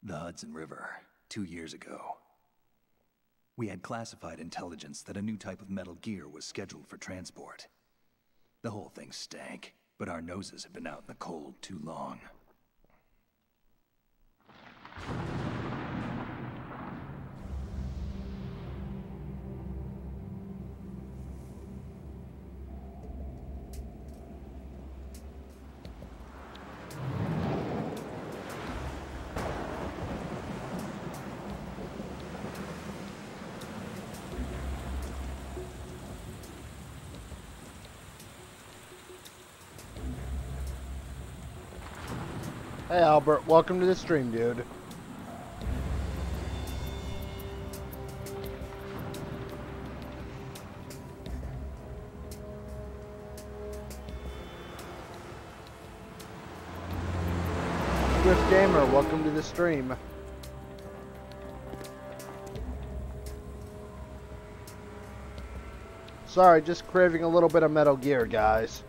The Hudson River, 2 years ago. We had classified intelligence that a new type of metal gear was scheduled for transport. The whole thing stank, but our noses had been out in the cold too long. Hey Albert, welcome to the stream, dude. Swift Gamer, welcome to the stream. Sorry, just craving a little bit of Metal Gear, guys.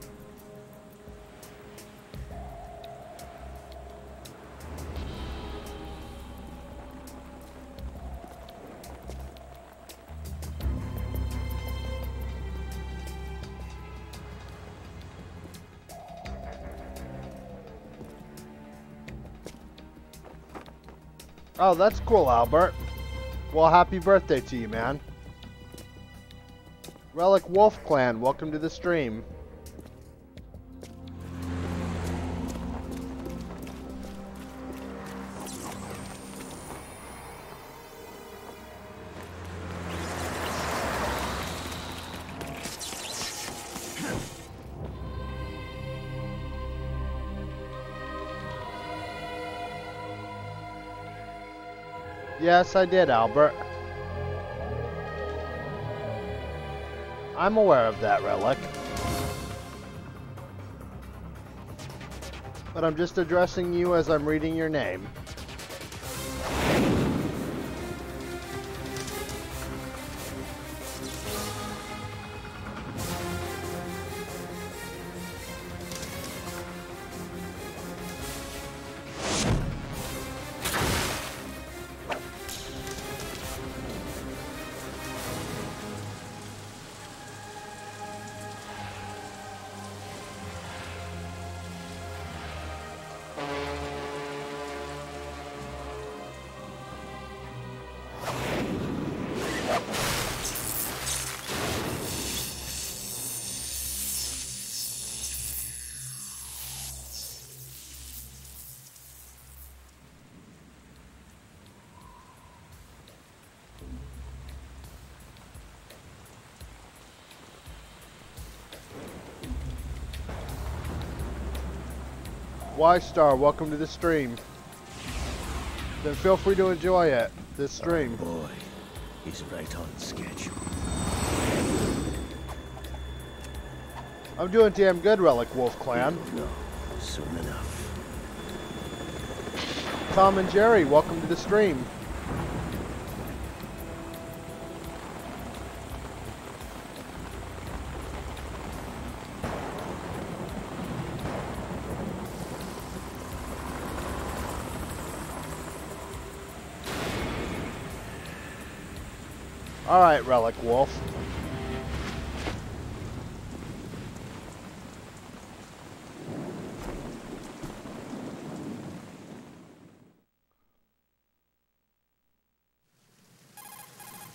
Oh, that's cool, Albert. Well, happy birthday to you, man. Relic Wolf Clan, welcome to the stream. Yes, I did, Albert. I'm aware of that, Relic. But I'm just addressing you as I'm reading your name. Y-Star, welcome to the stream. Then feel free to enjoy it, this stream. Oh boy, he's right on schedule. I'm doing damn good, Relic Wolf Clan. No, soon enough. Tom and Jerry, welcome to the stream. Alright, Relic Wolf.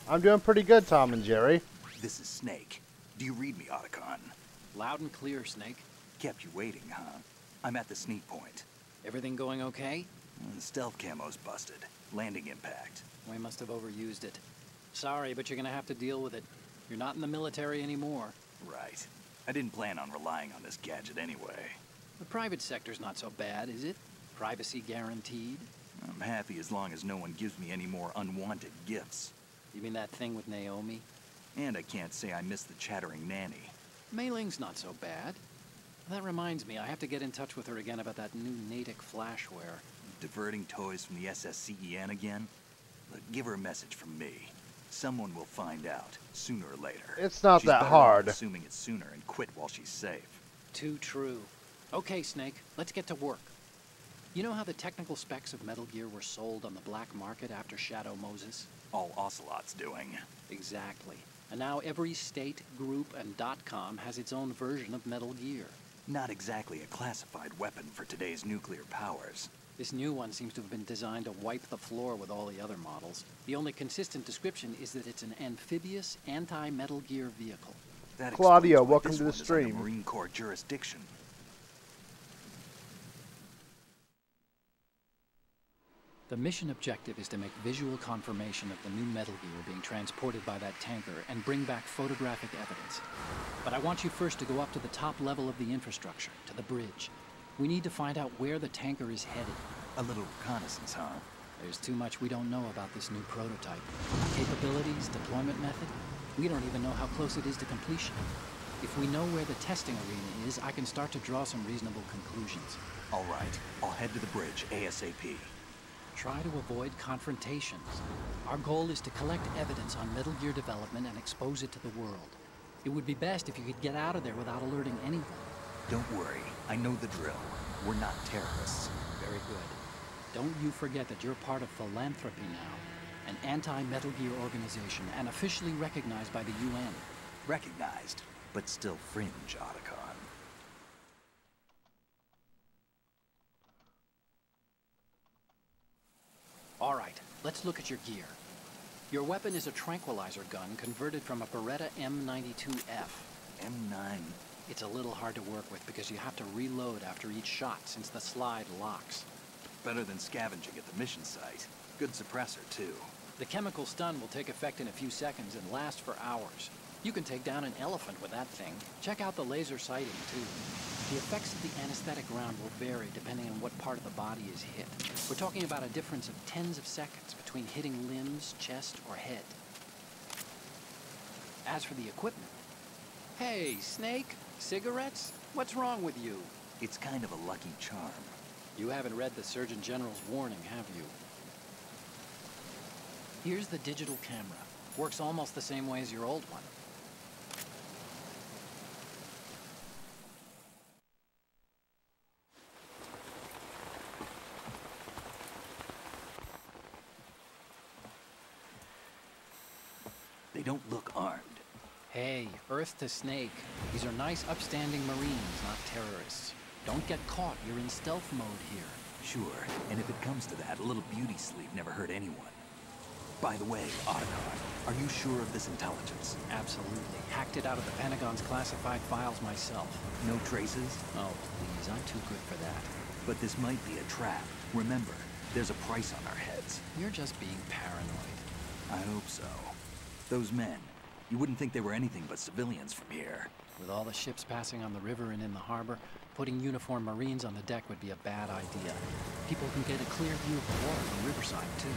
I'm doing pretty good, Tom and Jerry. This is Snake. Do you read me, Otacon? Loud and clear, Snake. Kept you waiting, huh? I'm at the sneak point. Everything going okay? The stealth camo's busted. Landing impact. We must have overused it. Sorry, but you're gonna have to deal with it. You're not in the military anymore. Right. I didn't plan on relying on this gadget anyway. The private sector's not so bad, is it? Privacy guaranteed? I'm happy as long as no one gives me any more unwanted gifts. You mean that thing with Naomi? And I can't say I miss the chattering nanny. Mei Ling's not so bad. That reminds me, I have to get in touch with her again about that new Natick flashware. Diverting toys from the SSCEN again? Look, give her a message from me. Someone will find out, sooner or later. It's not She's that better hard. off assuming it sooner and quit while she's safe. Too true. Okay, Snake, let's get to work. You know how the technical specs of Metal Gear were sold on the black market after Shadow Moses? All Ocelot's doing. Exactly. And now every state, group, and .com has its own version of Metal Gear. Not exactly a classified weapon for today's nuclear powers. This new one seems to have been designed to wipe the floor with all the other models. The only consistent description is that it's an amphibious, anti-Metal Gear vehicle. That Claudio, explains why welcome this to the one is under stream. Marine Corps jurisdiction. The mission objective is to make visual confirmation of the new Metal Gear being transported by that tanker and bring back photographic evidence. But I want you first to go up to the top level of the infrastructure, to the bridge. We need to find out where the tanker is headed. A little reconnaissance, huh? There's too much we don't know about this new prototype. Capabilities, deployment method. We don't even know how close it is to completion. If we know where the testing arena is, I can start to draw some reasonable conclusions. All right, I'll head to the bridge ASAP. Try to avoid confrontations. Our goal is to collect evidence on Metal Gear development and expose it to the world. It would be best if you could get out of there without alerting anyone. Don't worry, I know the drill. We're not terrorists. Very good. Don't you forget that you're part of Philanthropy now, an anti-Metal Gear organization and officially recognized by the UN. Recognized, but still fringe, Otacon. All right, let's look at your gear. Your weapon is a tranquilizer gun converted from a Beretta M92F. M9. It's a little hard to work with because you have to reload after each shot since the slide locks. Better than scavenging at the mission site. Good suppressor, too. The chemical stun will take effect in a few seconds and last for hours. You can take down an elephant with that thing. Check out the laser sighting, too. The effects of the anesthetic round will vary depending on what part of the body is hit. We're talking about a difference of tens of seconds between hitting limbs, chest, or head. As for the equipment... Hey, Snake? Cigarettes? What's wrong with you? It's kind of a lucky charm. You haven't read the Surgeon General's warning, have you? Here's the digital camera. Works almost the same way as your old one. They don't look armed. Hey, Earth to Snake. These are nice, upstanding Marines, not terrorists. Don't get caught. You're in stealth mode here. Sure, and if it comes to that, a little beauty sleep never hurt anyone. By the way, Otacon, are you sure of this intelligence? Absolutely. Hacked it out of the Pentagon's classified files myself. No traces? Oh, please, I'm too good for that. But this might be a trap. Remember, there's a price on our heads. You're just being paranoid. I hope so. Those men, you wouldn't think they were anything but civilians from here. With all the ships passing on the river and in the harbor, putting uniformed Marines on the deck would be a bad idea. People can get a clear view of the water from Riverside, too.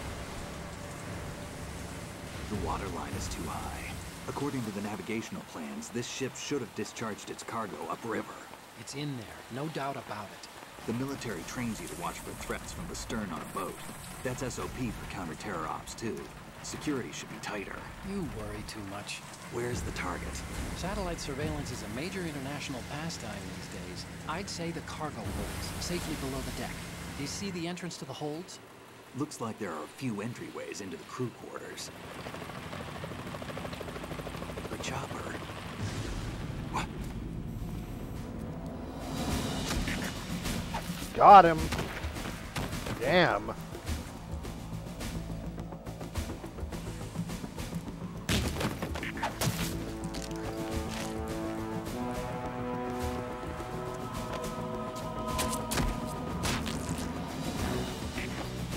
The water line is too high. According to the navigational plans, this ship should have discharged its cargo upriver. It's in there, no doubt about it. The military trains you to watch for threats from the stern on a boat. That's SOP for counter-terror ops, too. Security should be tighter. You worry too much. Where's the target? Satellite surveillance is a major international pastime these days. I'd say the cargo holds, safely below the deck. Do you see the entrance to the holds? Looks like there are a few entryways into the crew quarters. The chopper. What? Got him. Damn.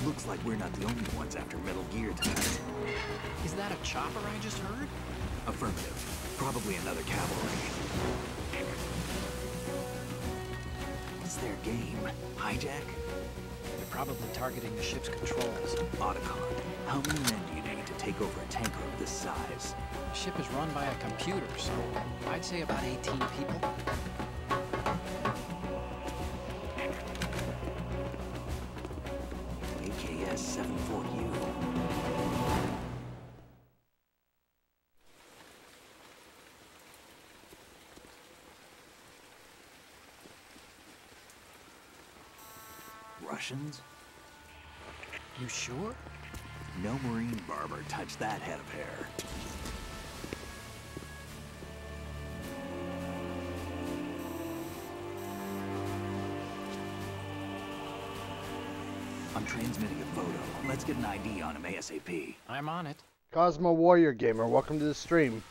Looks like we're not the only ones after Metal Gear tonight. Is that a chopper I just heard? Affirmative. Probably another cavalry. What's their game? Hijack? They're probably targeting the ship's controls. Otacon, how many men do you need to take over a tanker of this size? The ship is run by a computer, so I'd say about 18 people. AKS 74U. Russians? You sure? No Marine barber touched that head of hair. I'm transmitting a photo. Let's get an ID on him ASAP. I'm on it. Cosmo Warrior Gamer, welcome to the stream.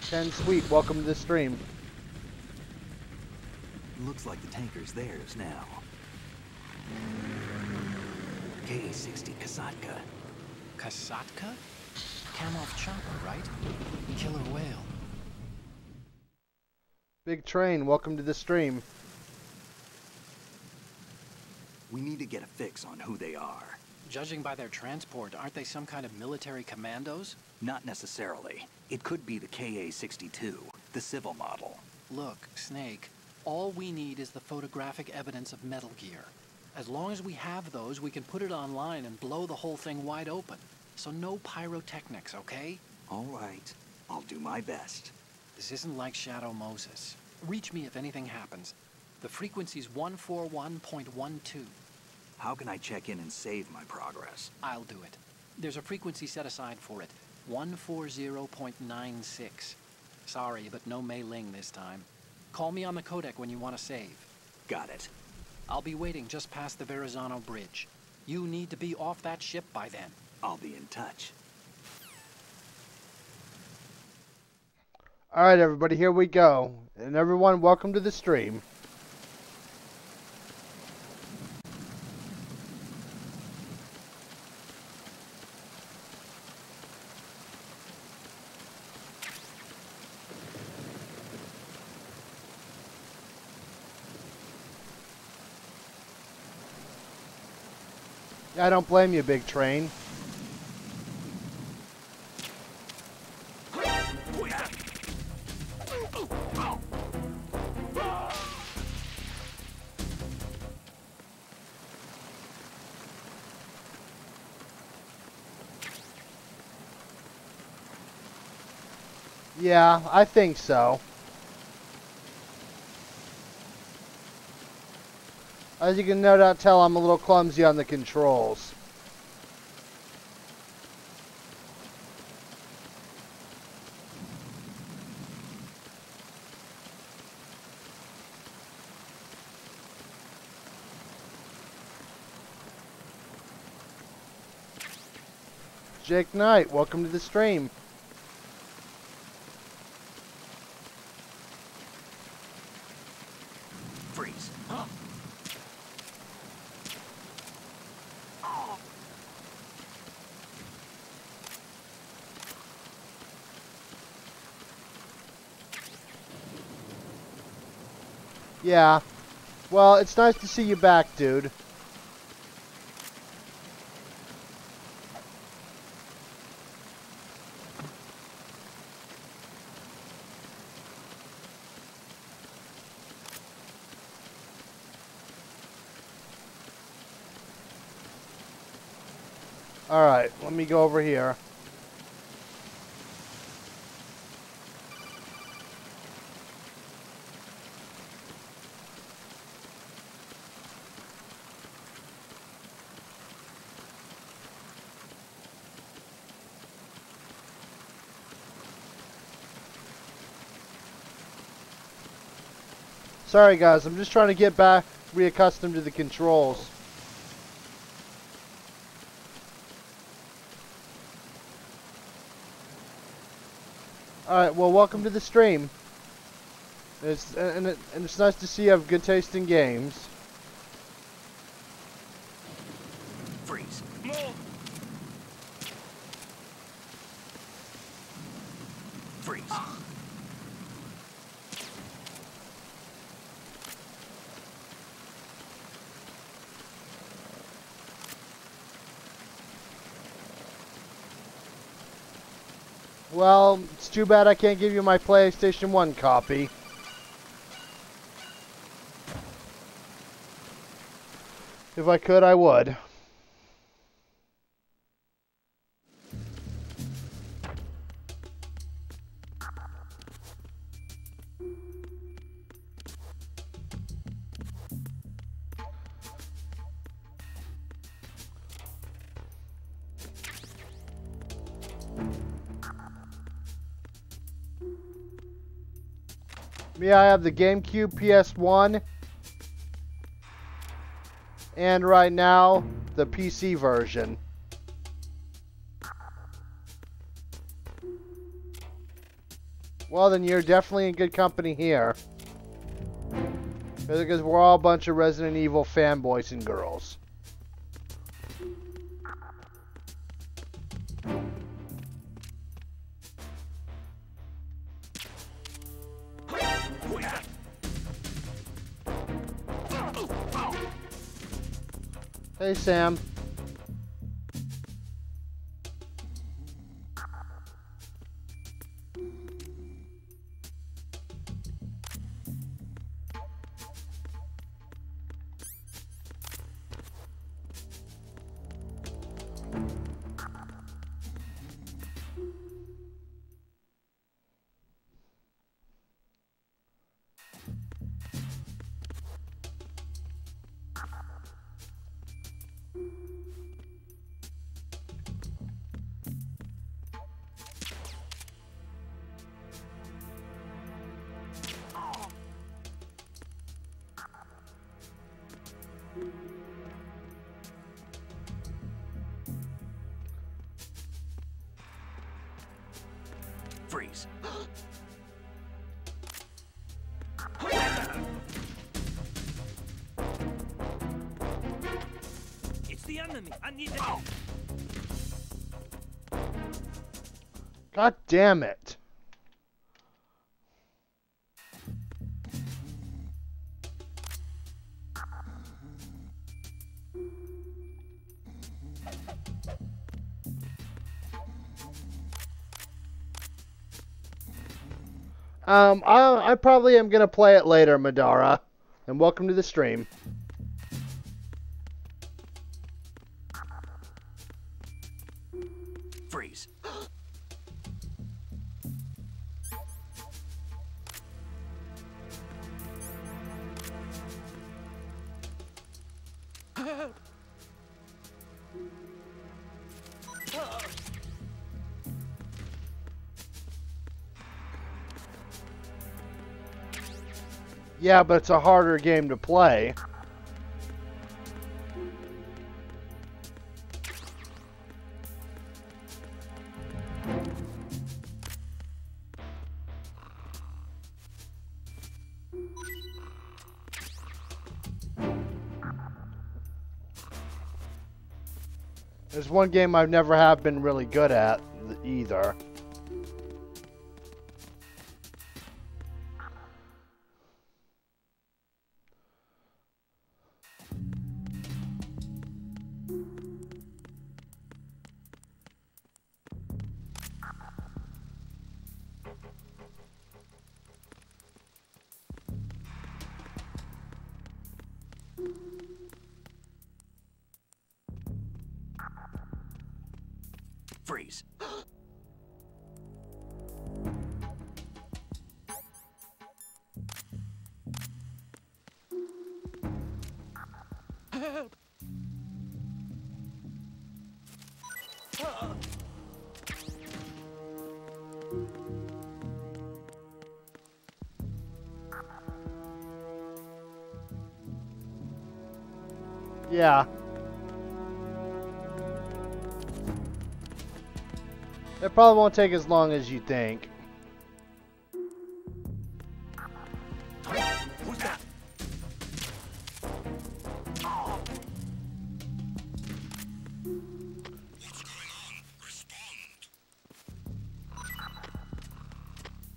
Ken Sweet, welcome to the stream. Looks like the tanker's theirs now. KA-60 Kasatka. Kasatka? Kamov chopper, right? Killer whale. Big Train, welcome to the stream. We need to get a fix on who they are. Judging by their transport, aren't they some kind of military commandos? Not necessarily. It could be the KA-62, the civil model. Look, Snake, all we need is the photographic evidence of Metal Gear. As long as we have those, we can put it online and blow the whole thing wide open. So no pyrotechnics, okay? All right. I'll do my best. This isn't like Shadow Moses. Reach me if anything happens. The frequency's 141.12. How can I check in and save my progress? I'll do it. There's a frequency set aside for it. 140.96. Sorry, but no Mei Ling this time. Call me on the codec when you want to save. Got it. I'll be waiting just past the Verrazano Bridge. You need to be off that ship by then. I'll be in touch. Alright everybody, here we go. And everyone, welcome to the stream. I don't blame you, Big Train. Yeah, I think so. As you can no doubt tell, I'm a little clumsy on the controls. Jake Knight, welcome to the stream. Freeze. Yeah. Well, it's nice to see you back, dude. Alright, let me go over here. Sorry guys, I'm just trying to get back reaccustomed to the controls. Alright, well welcome to the stream. It's nice to see you have good taste in games. Freeze. Move. Freeze. Well, it's too bad I can't give you my PlayStation 1 copy. If I could, I would. Me, I have the GameCube, PS1, and right now, the PC version. Well, then you're definitely in good company here. Because we're all a bunch of Resident Evil fanboys and girls. Hey, Sam. Freeze. It's the enemy. I need help. God damn it. I probably am going to play it later, Madara. And welcome to the stream. Freeze. Yeah, but it's a harder game to play. There's one game I've never have been really good at either. Freeze. Yeah. It probably won't take as long as you think. Who's that? What's going on? Respond.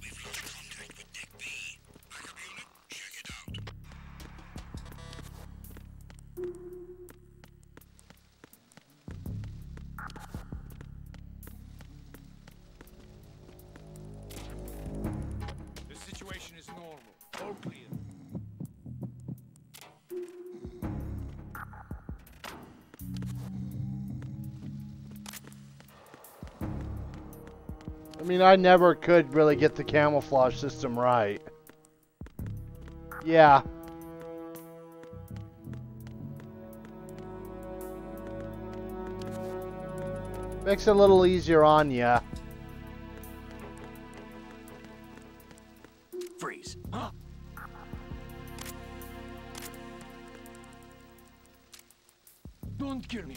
We've lost contact with Deck B. Backup unit, check it out. The situation is normal. All clear. I mean, I never could really get the camouflage system right. Yeah. Makes it a little easier on ya. Freeze. Don't kill me.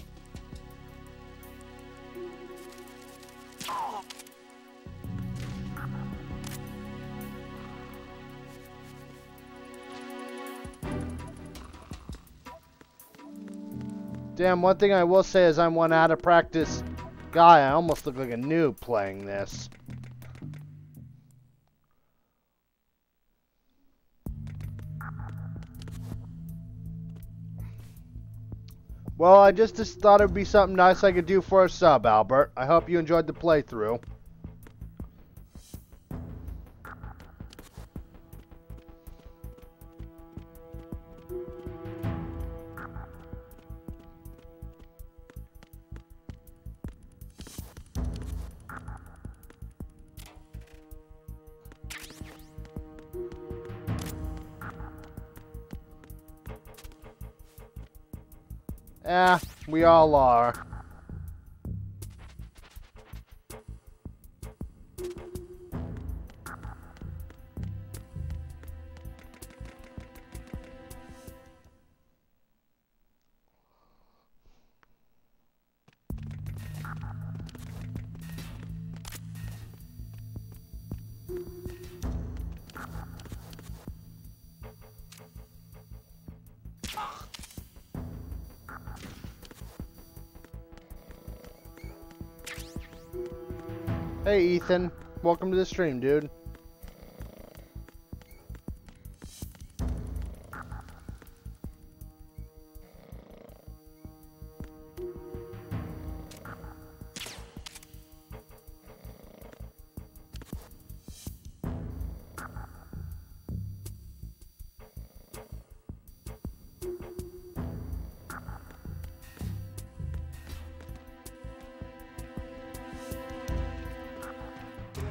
Damn, one thing I will say is I'm one out of practice guy. I almost look like a noob playing this. Well, I just thought it would be something nice I could do for a sub, Albert. I hope you enjoyed the playthrough. Eh, we all are. Hey Ethan, welcome to the stream, dude.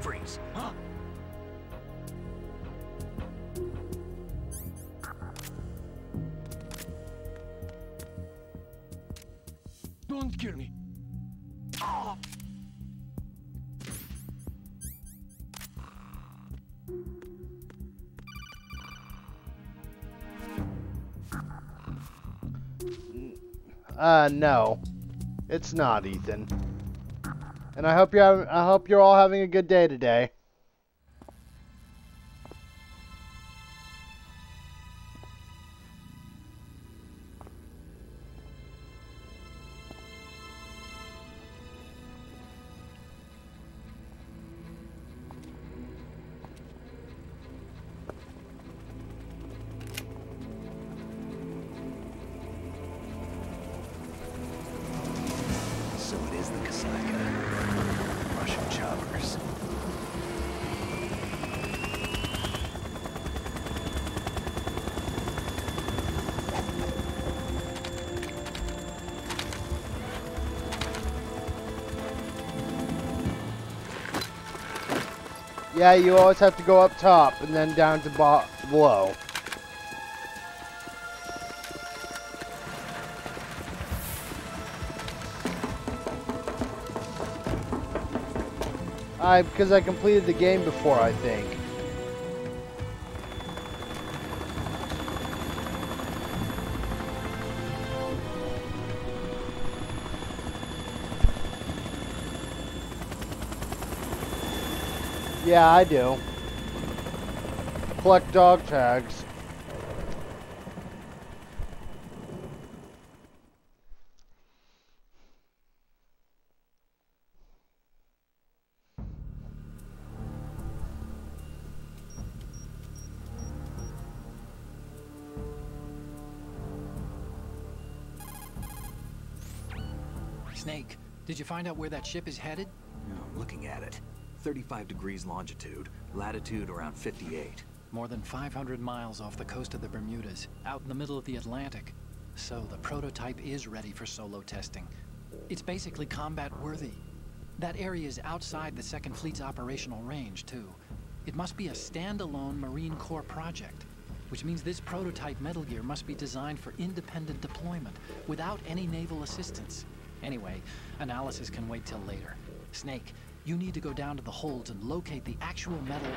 Freeze. Huh? Don't kill me. No. It's not, Ethan. And I hope you're all having a good day today. So it is the Kasaka. Russian choppers. Yeah, you always have to go up top and then down to below. Because I completed the game before, I think. Yeah, I do. Collect dog tags. Snake, did you find out where that ship is headed? No, I'm looking at it. 35 degrees longitude, latitude around 58. More than 500 miles off the coast of the Bermudas, out in the middle of the Atlantic. So the prototype is ready for solo testing. It's basically combat worthy. That area is outside the Second Fleet's operational range, too. It must be a standalone Marine Corps project, which means this prototype Metal Gear must be designed for independent deployment, without any naval assistance. Anyway, analysis can wait till later. Snake, you need to go down to the holds and locate the actual metal...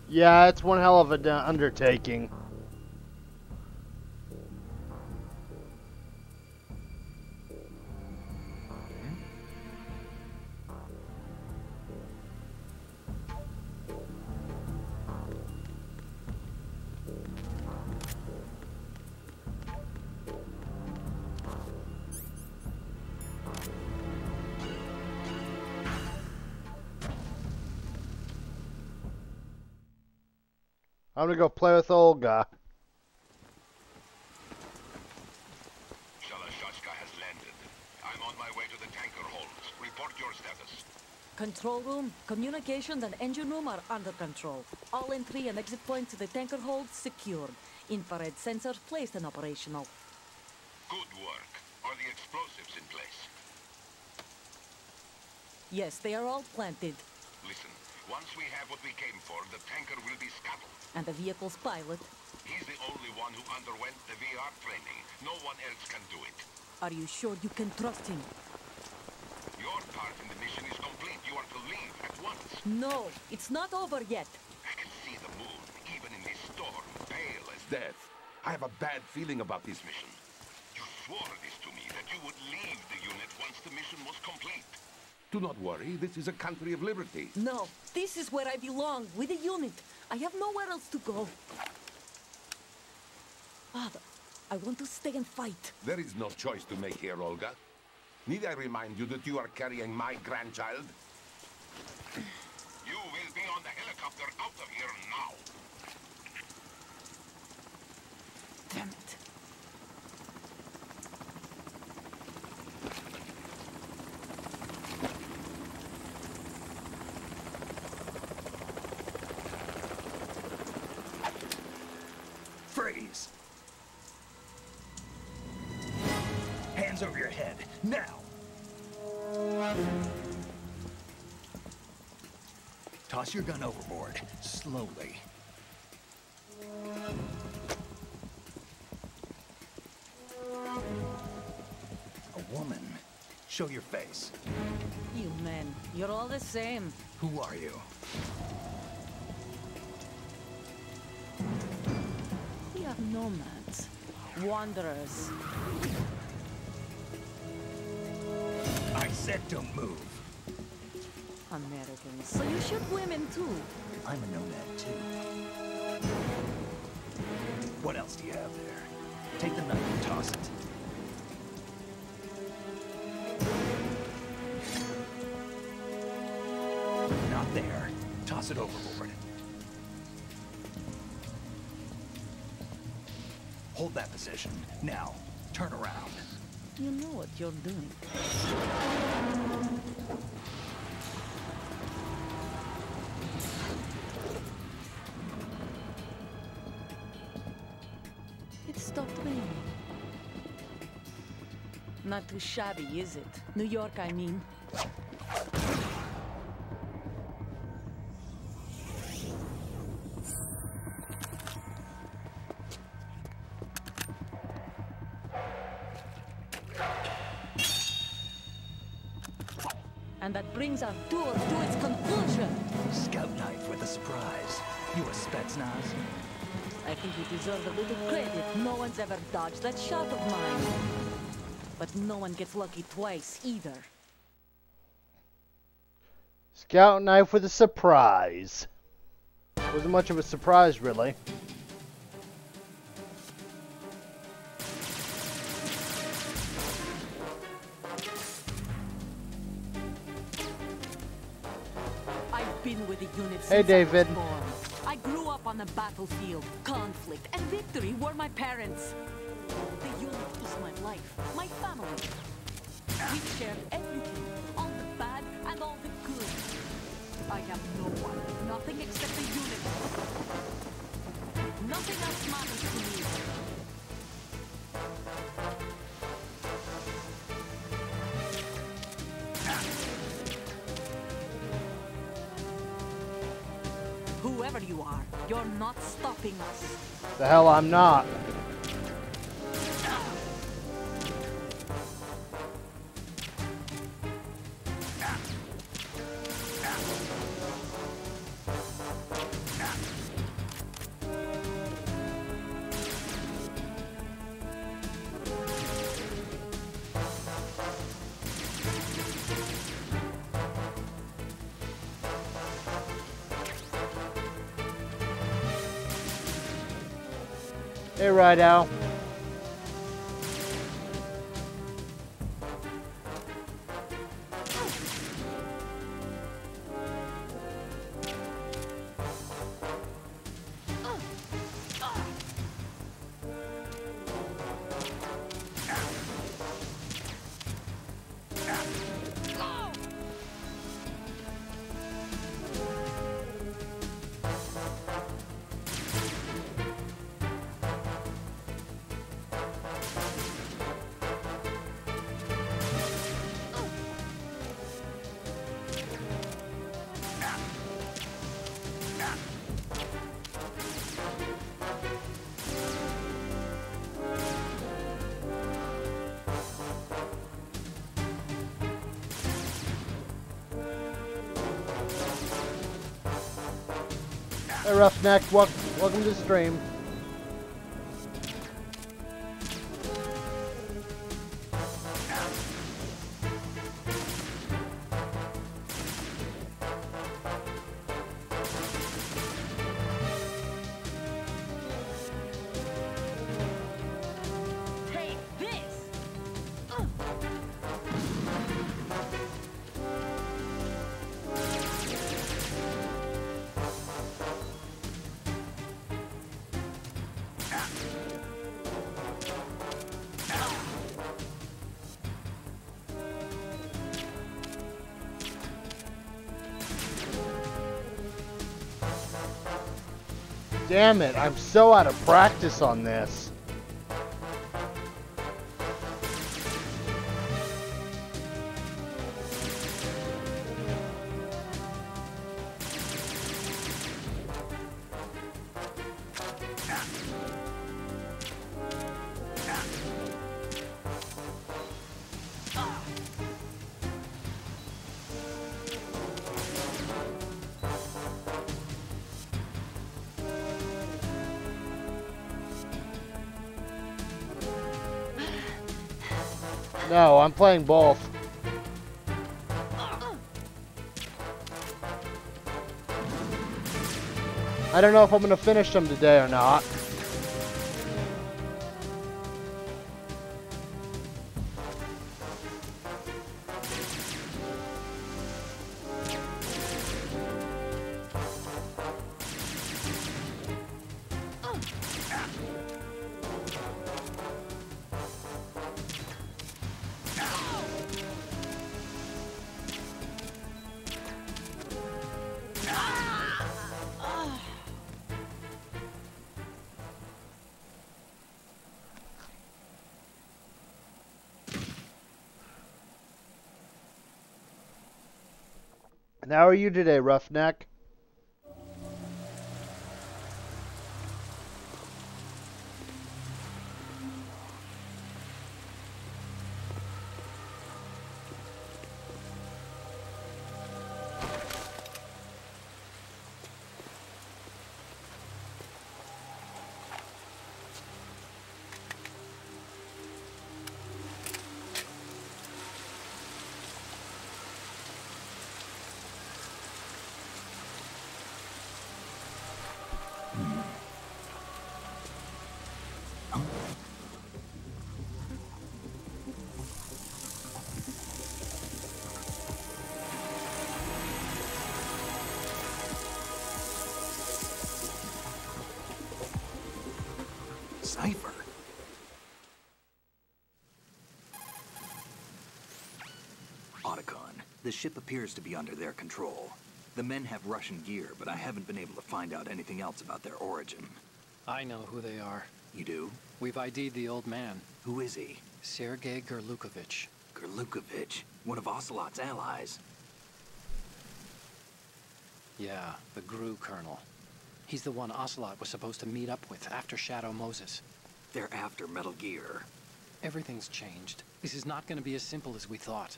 Yeah, it's one hell of an undertaking. I'm gonna go play with Olga. Shalashashka has landed. I'm on my way to the tanker holds. Report your status. Control room, communications and engine room are under control. All entry and exit points to the tanker hold secured. Infrared sensors placed and operational. Good work. Are the explosives in place? Yes, they are all planted. Listen, once we have what we came for, the tanker will be scuttled. And the vehicle's pilot. He's the only one who underwent the VR training. No one else can do it. Are you sure you can trust him? Your part in the mission is complete. You are to leave at once. No, it's not over yet. I can see the moon, even in this storm, pale as death. I have a bad feeling about this mission. You swore this to me, that you would leave the unit once the mission was complete. Do not worry, this is a country of liberty. No, this is where I belong, with the unit. I have nowhere else to go. Father, I want to stay and fight. There is no choice to make here, Olga. Need I remind you that you are carrying my grandchild? You will be on the helicopter out of here now. Damn it. Freeze! Hands over your head, now! Toss your gun overboard, slowly. A woman. Show your face. You men, you're all the same. Who are you? We are nomads. Wanderers. I said don't move. Americans. So you shoot women too. I'm a nomad too. What else do you have there? Take the knife and toss it. Not there. Toss it overboard. Hold that position. Now, turn around. You know what you're doing. It stopped raining. Not too shabby, is it? New York, I mean. And that brings our tour to its conclusion. Scout knife with a surprise. You a Spetsnaz? I think you deserve a little credit. No one's ever dodged that shot of mine. But no one gets lucky twice, either. Scout knife with a surprise. Wasn't much of a surprise, really. I've been with the unit since Hey, David. I was born. I grew up on the battlefield. Conflict and victory were my parents. The unit is my life, my family. We shared everything, all the bad and all the good. I have no one, nothing except the unit. Nothing else matters to me. Whoever you are, you're not stopping us. The hell I'm not. Hey, Rydell. Hey, Roughneck, welcome to the stream. Take this! Damn it, I'm so out of practice on this. No, I'm playing both. I don't know if I'm gonna finish them today or not. And how are you today, Roughneck? Cipher? Otacon, the ship appears to be under their control. The men have Russian gear, but I haven't been able to find out anything else about their origin. I know who they are. You do? We've ID'd the old man, Who is he? Sergei Gerlukovich. Gerlukovich, one of Ocelot's allies. Yeah, the GRU colonel. He's the one Ocelot was supposed to meet up with after Shadow Moses. They're after Metal Gear. Everything's changed. This is not going to be as simple as we thought.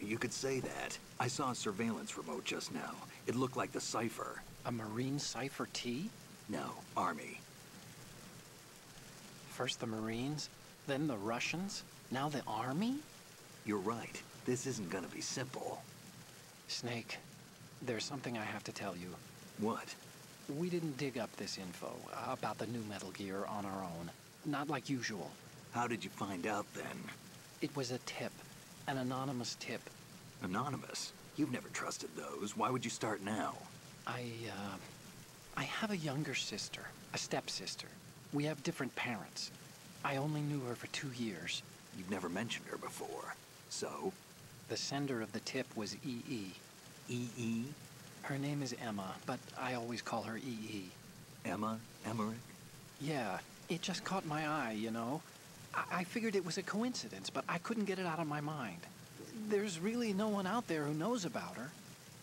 You could say that. I saw a surveillance remote just now. It looked like the Cipher. A Marine Cipher T? No, Army. First the Marines, then the Russians, now the Army? You're right. This isn't gonna be simple. Snake, there's something I have to tell you. What? We didn't dig up this info about the new Metal Gear on our own. Not like usual. How did you find out then? It was a tip. An anonymous tip. Anonymous? You've never trusted those. Why would you start now? I have a younger sister, a stepsister. We have different parents. I only knew her for 2 years. You've never mentioned her before. So? The sender of the tip was EE. EE? Her name is Emma, but I always call her EE. Emma? Emmerich? Yeah, it just caught my eye, you know? I figured it was a coincidence, but I couldn't get it out of my mind. There's really no one out there who knows about her.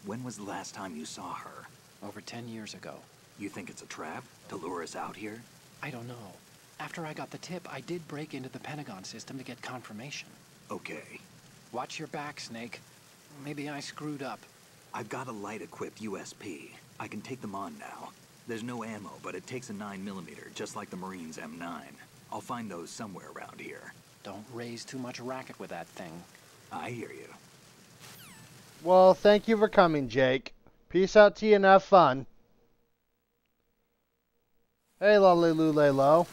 When was the last time you saw her? Over 10 years ago. You think it's a trap? To lure us out here? I don't know. After I got the tip, I did break into the Pentagon system to get confirmation. Okay. Watch your back, Snake. Maybe I screwed up. I've got a light-equipped USP. I can take them on now. There's no ammo, but it takes a 9mm, just like the Marines' M9. I'll find those somewhere around here. Don't raise too much racket with that thing. I hear you. Well, thank you for coming, Jake. Peace out to you and have fun. Hey, lolly lule lo.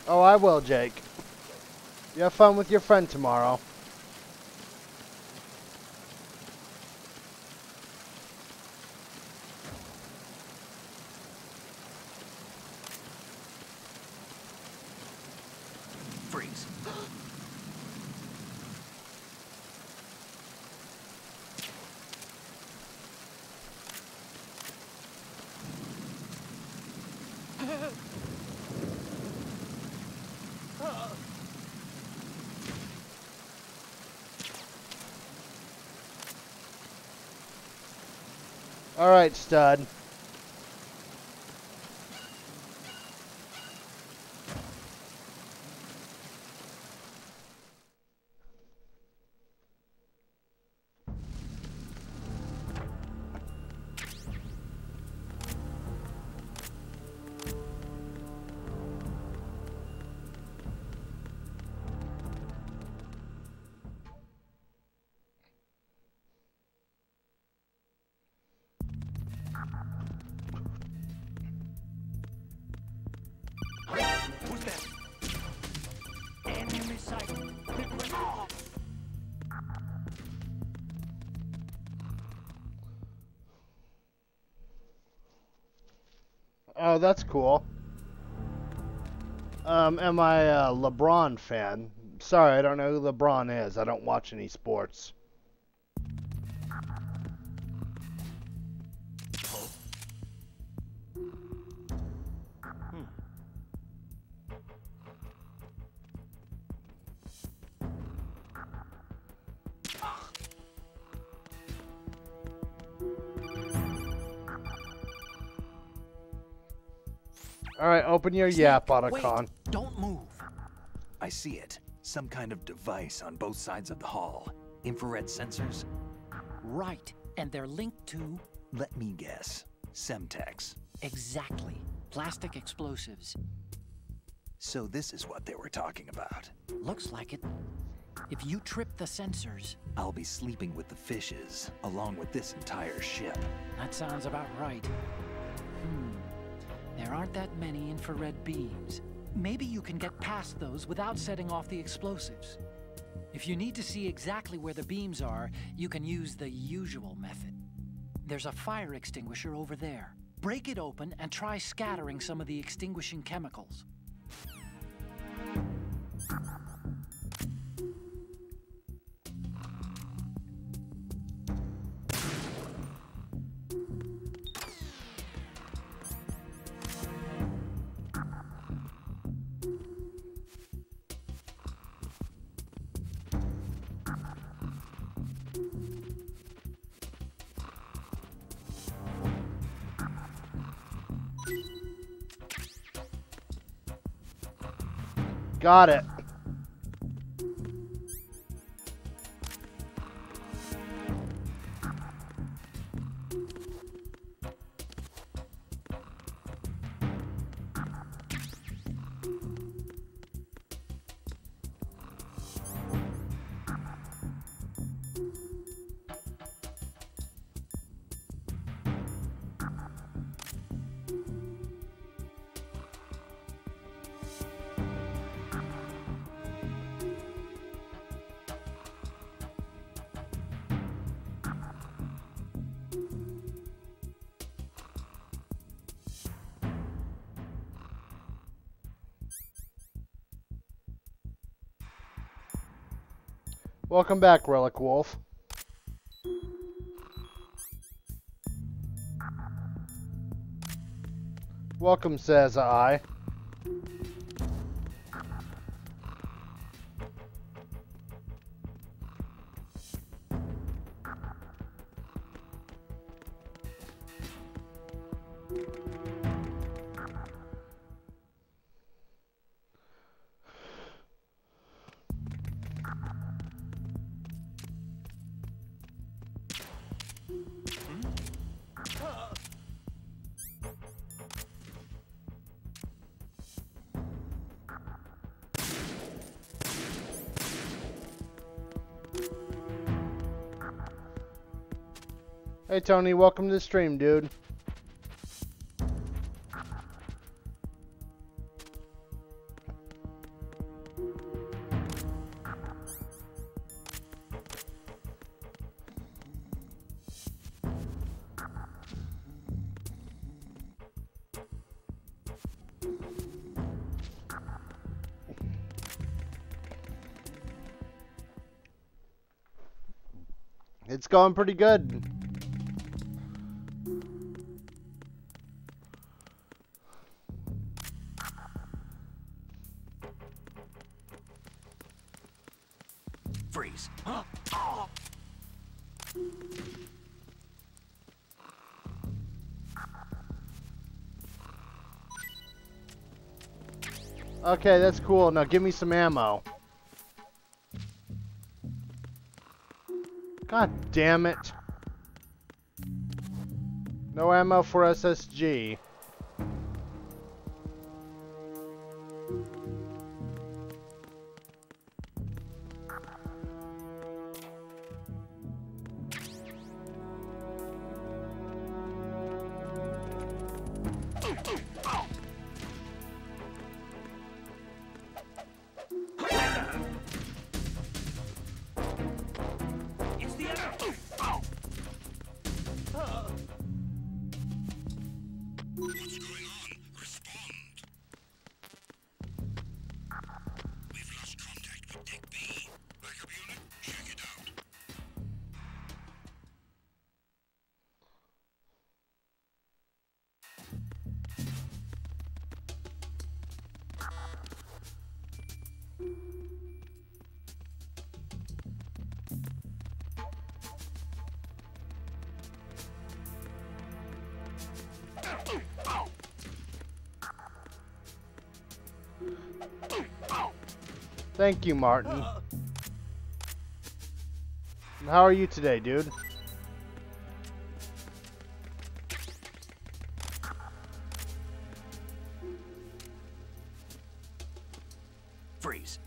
Oh, I will, Jake. You have fun with your friend tomorrow. Freeze. All right, stud. Who's that? Enemy sight. Oh, that's cool. Am I a LeBron fan? Sorry, I don't know who LeBron is. I don't watch any sports. Alright, open your yap, Otacon. Wait, don't move. I see it. Some kind of device on both sides of the hall. Infrared sensors? Right, and they're linked to... Let me guess. Semtex. Exactly. Plastic explosives. So this is what they were talking about. Looks like it. If you trip the sensors... I'll be sleeping with the fishes, along with this entire ship. That sounds about right. There aren't that many infrared beams. Maybe you can get past those without setting off the explosives. If you need to see exactly where the beams are, you can use the usual method. There's a fire extinguisher over there. Break it open and try scattering some of the extinguishing chemicals. Got it. Welcome back, Relic Wolf. Welcome, says I. Hey Tony, welcome to the stream, dude. It's going pretty good. Freeze. Okay, that's cool. Now give me some ammo. God damn it. No ammo for SSG. Thank you, Martin. How are you today, dude? Freeze.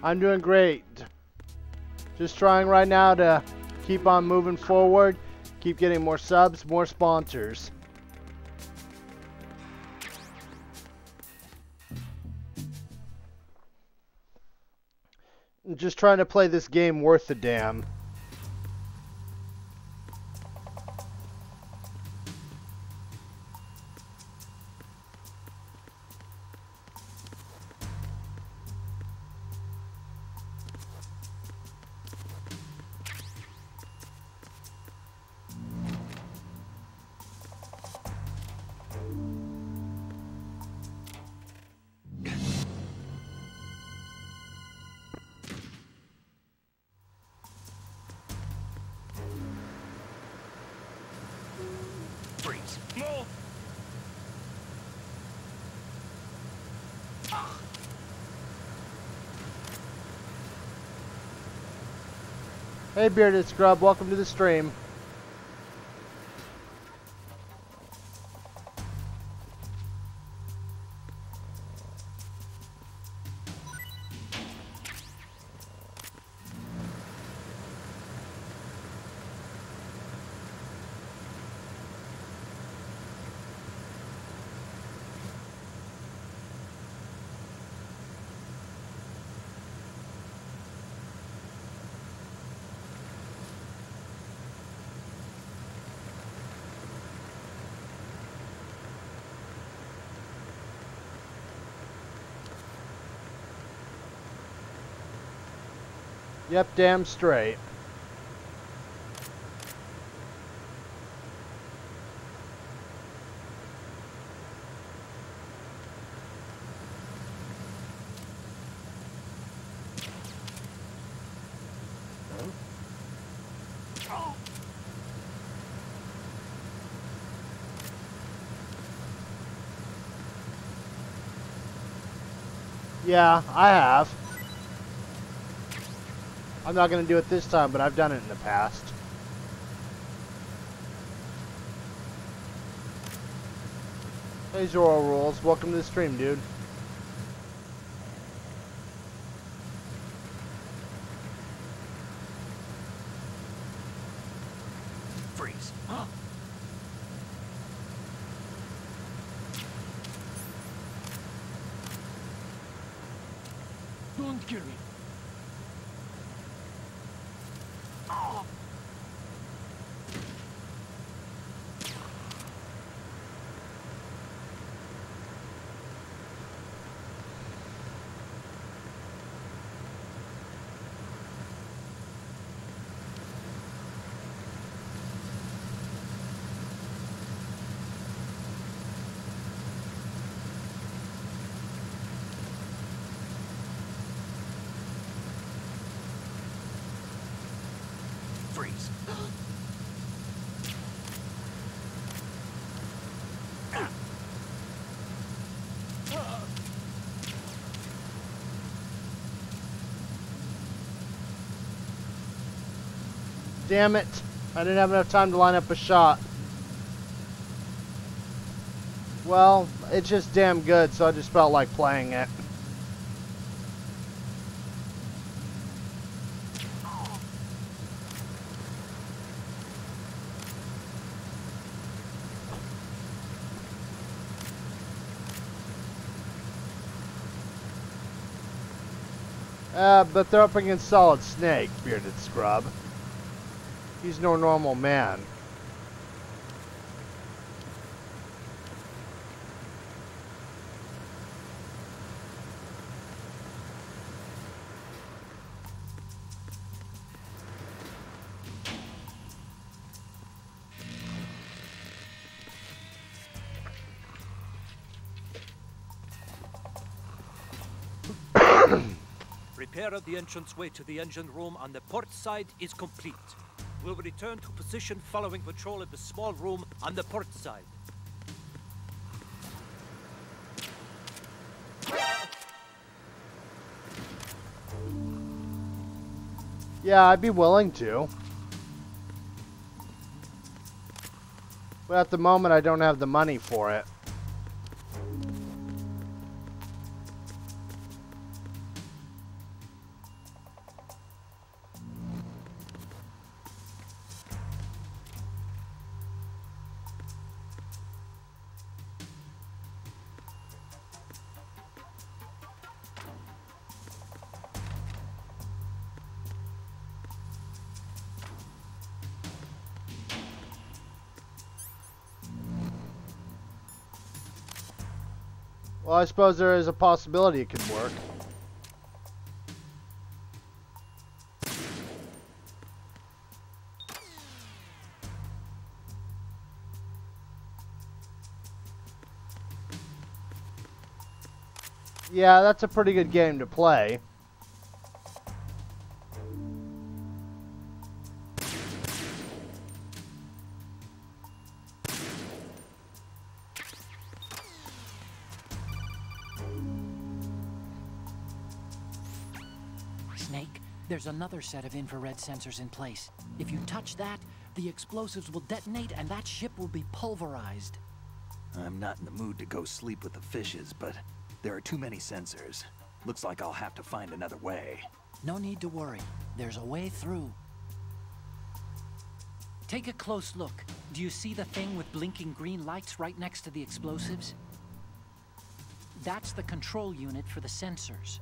I'm doing great. Just trying right now to keep on moving forward, keep getting more subs, more sponsors. I'm just trying to play this game worth a damn. Freeze. No. Hey Bearded Scrub, welcome to the stream. Yep, damn straight. Yeah, I have. I'm not going to do it this time, but I've done it in the past. Hey Zoro Rules, welcome to the stream, dude. Freeze. Don't kill me. Freeze. Damn it. I didn't have enough time to line up a shot. Well, it's just damn good, so I just felt like playing it. But they're up against Solid Snake, bearded scrub. He's no normal man. Repair of the entranceway to the engine room on the port side is complete. We'll return to position following patrol of the small room on the port side. Yeah, I'd be willing to. But at the moment, I don't have the money for it. Well, I suppose there is a possibility it could work. Yeah, that's a pretty good game to play. Snake, there's another set of infrared sensors in place. If you touch that, the explosives will detonate and that ship will be pulverized. I'm not in the mood to go sleep with the fishes, but there are too many sensors. Looks like I'll have to find another way. No need to worry. There's a way through. Take a close look. Do you see the thing with blinking green lights right next to the explosives? That's the control unit for the sensors.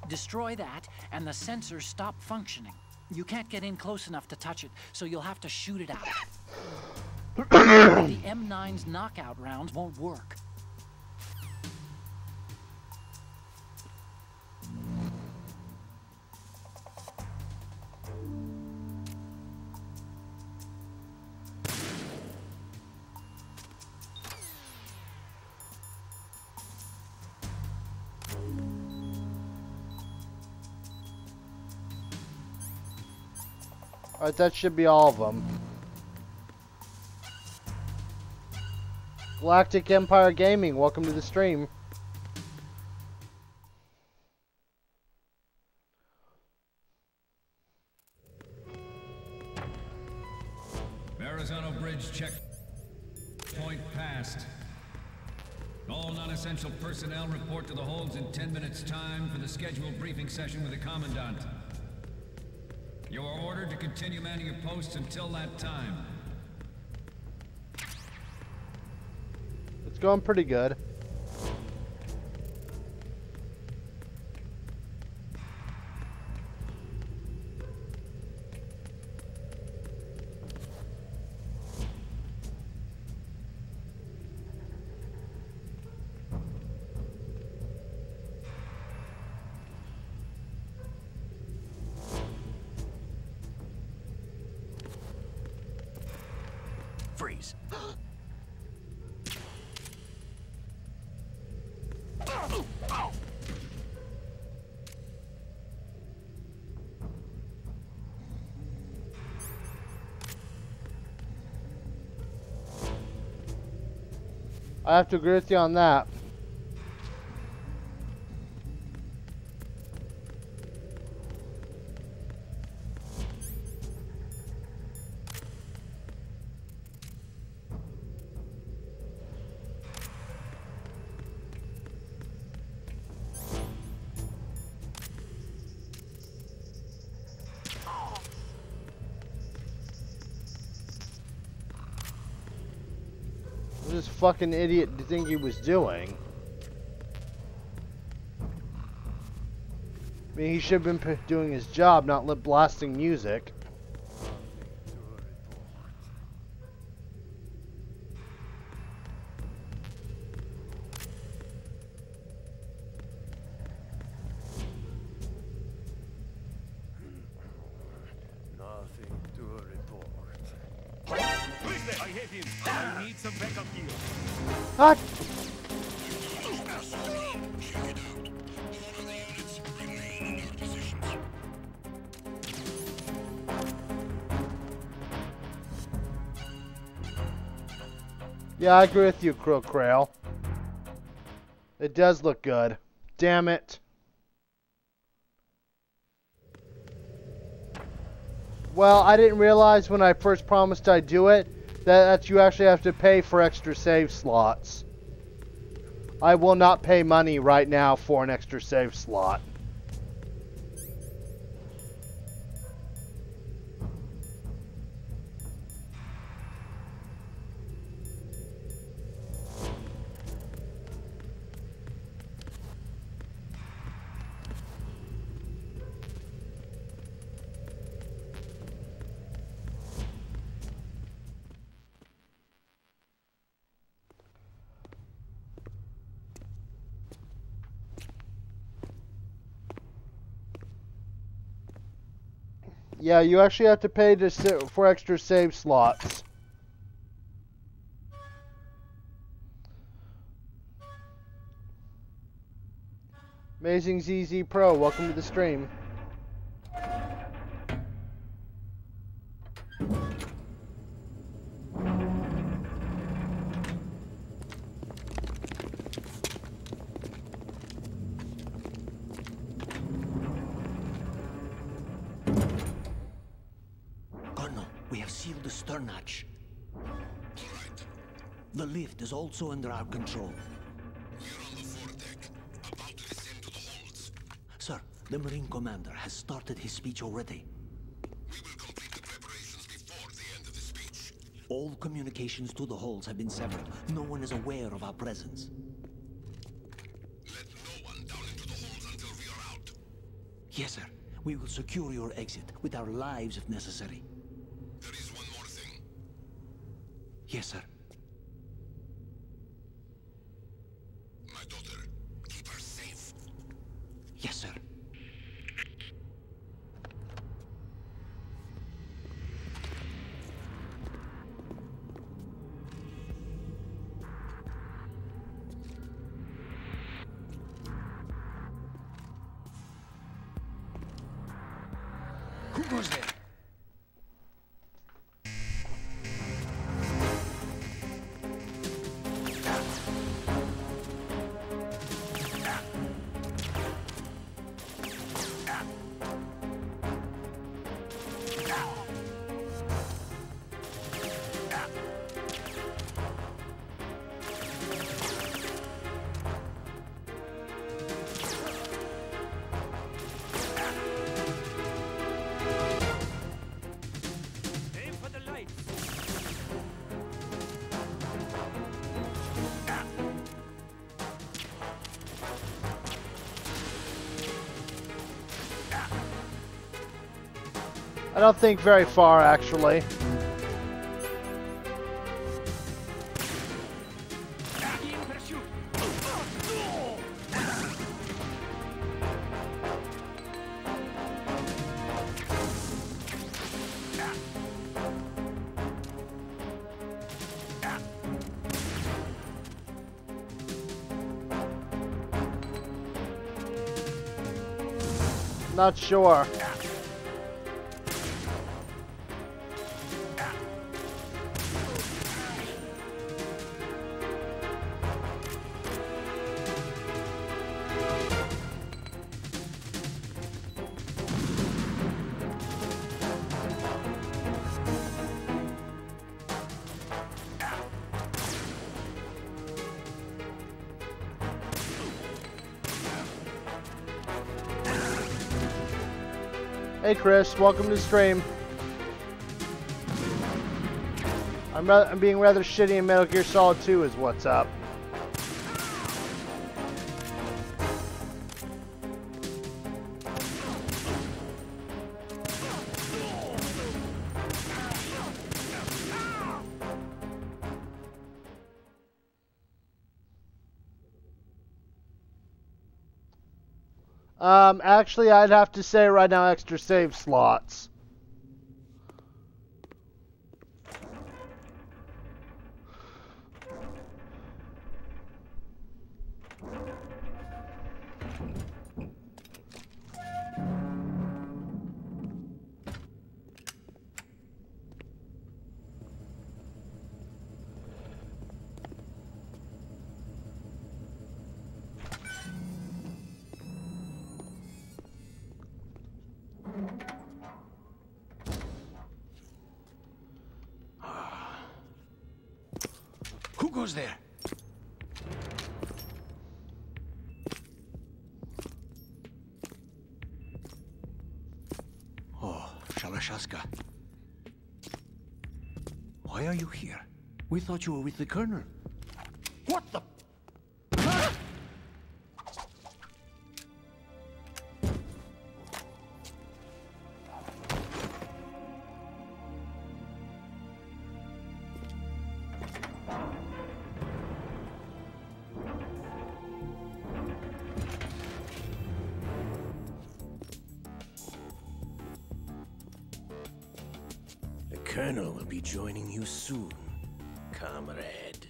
Destroy that, and the sensors stop functioning. You can't get in close enough to touch it, so you'll have to shoot it out. The M9's knockout rounds won't work. Alright, that should be all of them. Galactic Empire Gaming, welcome to the stream. Village checkpoint passed. All non-essential personnel report to the holds in 10 minutes' time for the scheduled briefing session with the Commandant. You are ordered to continue manning your posts until that time. It's going pretty good. Freeze. I have to agree with you on that. What does this fucking idiot think he was doing? I mean, he should have been doing his job, not blasting music. Nothing to report. I hit him. I need some backup gear. Ah! Yeah, I agree with you, Krail. It does look good. Damn it. Well, I didn't realize when I first promised I'd do it that you actually have to pay for extra save slots. I will not pay money right now for an extra save slot. Yeah, you actually have to pay for extra save slots. Amazing ZZ Pro, welcome to the stream. The stern hatch. The lift is also under our control. We're on the foredeck, about to descend to the holds. Sir, the Marine Commander has started his speech already. We will complete the preparations before the end of the speech. All communications to the holds have been severed. No one is aware of our presence. Let no one down into the holds until we are out. Yes, sir. We will secure your exit with our lives if necessary. There is one more thing. Yes, sir. My daughter, keep her safe. Yes, sir. Who goes there? I don't think very far, actually. Not sure. Hey Chris, welcome to the stream. I'm being rather shitty in Metal Gear Solid 2 is what's up. Actually, I'd have to say right now extra save slots. Who goes there? Oh, Shalashaska. Why are you here? We thought you were with the Colonel. What the? The Colonel will be joining you soon, comrade.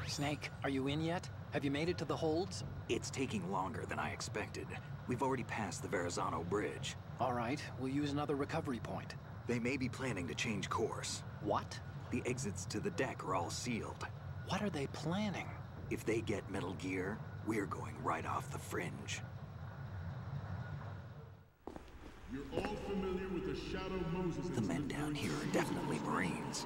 Snake, are you in yet? Have you made it to the holds? It's taking longer than I expected. We've already passed the Verrazano Bridge. All right, we'll use another recovery point. They may be planning to change course. What? The exits to the deck are all sealed. What are they planning? If they get Metal Gear, we're going right off the fringe. You're all familiar with the Shadow Moses. The men down here are definitely Marines.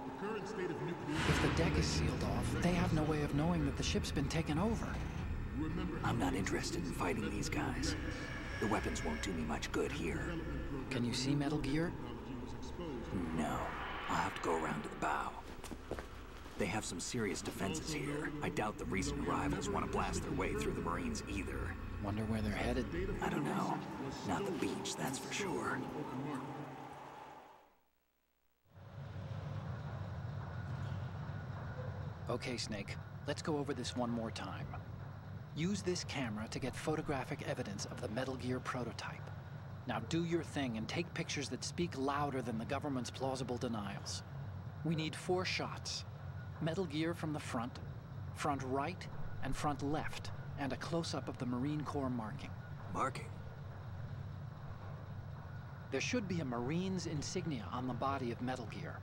The current state of nuclear... If the deck is sealed off, they have no way of knowing that the ship's been taken over. I'm not interested in fighting these guys. The weapons won't do me much good here. Can you see Metal Gear? No. I'll have to go around to the bow. They have some serious defenses here. I doubt the recent arrivals want to blast their way through the Marines either. Wonder where they're headed? I don't know. Not the beach, that's for sure. Okay, Snake. Let's go over this one more time. Use this camera to get photographic evidence of the Metal Gear prototype. Now do your thing and take pictures that speak louder than the government's plausible denials. We need 4 shots. Metal Gear from the front right, and front left, and a close-up of the Marine Corps marking. Marking? There should be a Marine's insignia on the body of Metal Gear.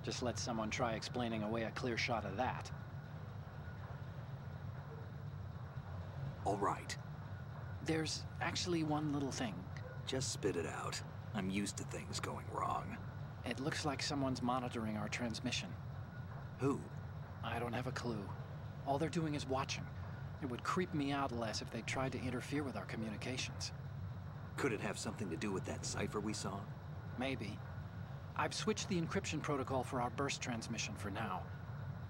Just let someone try explaining away a clear shot of that. All right. There's actually one little thing. Just spit it out. I'm used to things going wrong. It looks like someone's monitoring our transmission. Who? I don't have a clue. All they're doing is watching. It would creep me out less if they tried to interfere with our communications. Could it have something to do with that cipher we saw? Maybe. I've switched the encryption protocol for our burst transmission for now.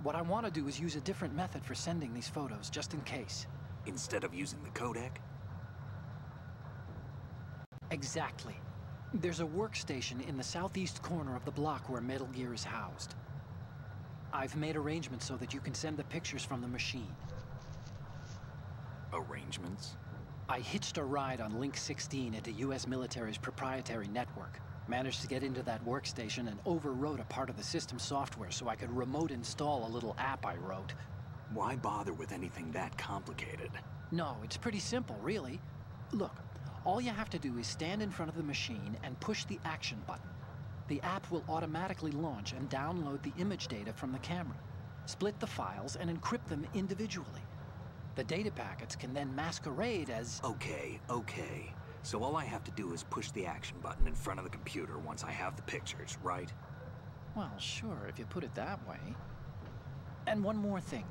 What I want to do is use a different method for sending these photos, just in case. Instead of using the codec? Exactly. There's a workstation in the southeast corner of the block where Metal Gear is housed. I've made arrangements so that you can send the pictures from the machine. Arrangements? I hitched a ride on Link 16 into US military's proprietary network. Managed to get into that workstation and overwrote a part of the system software so I could remote install a little app I wrote. Why bother with anything that complicated? No, it's pretty simple, really. Look, all you have to do is stand in front of the machine and push the action button. The app will automatically launch and download the image data from the camera, split the files, and encrypt them individually. The data packets can then masquerade as... Okay. So all I have to do is push the action button in front of the computer once I have the pictures, right? Well, sure, if you put it that way. And one more thing.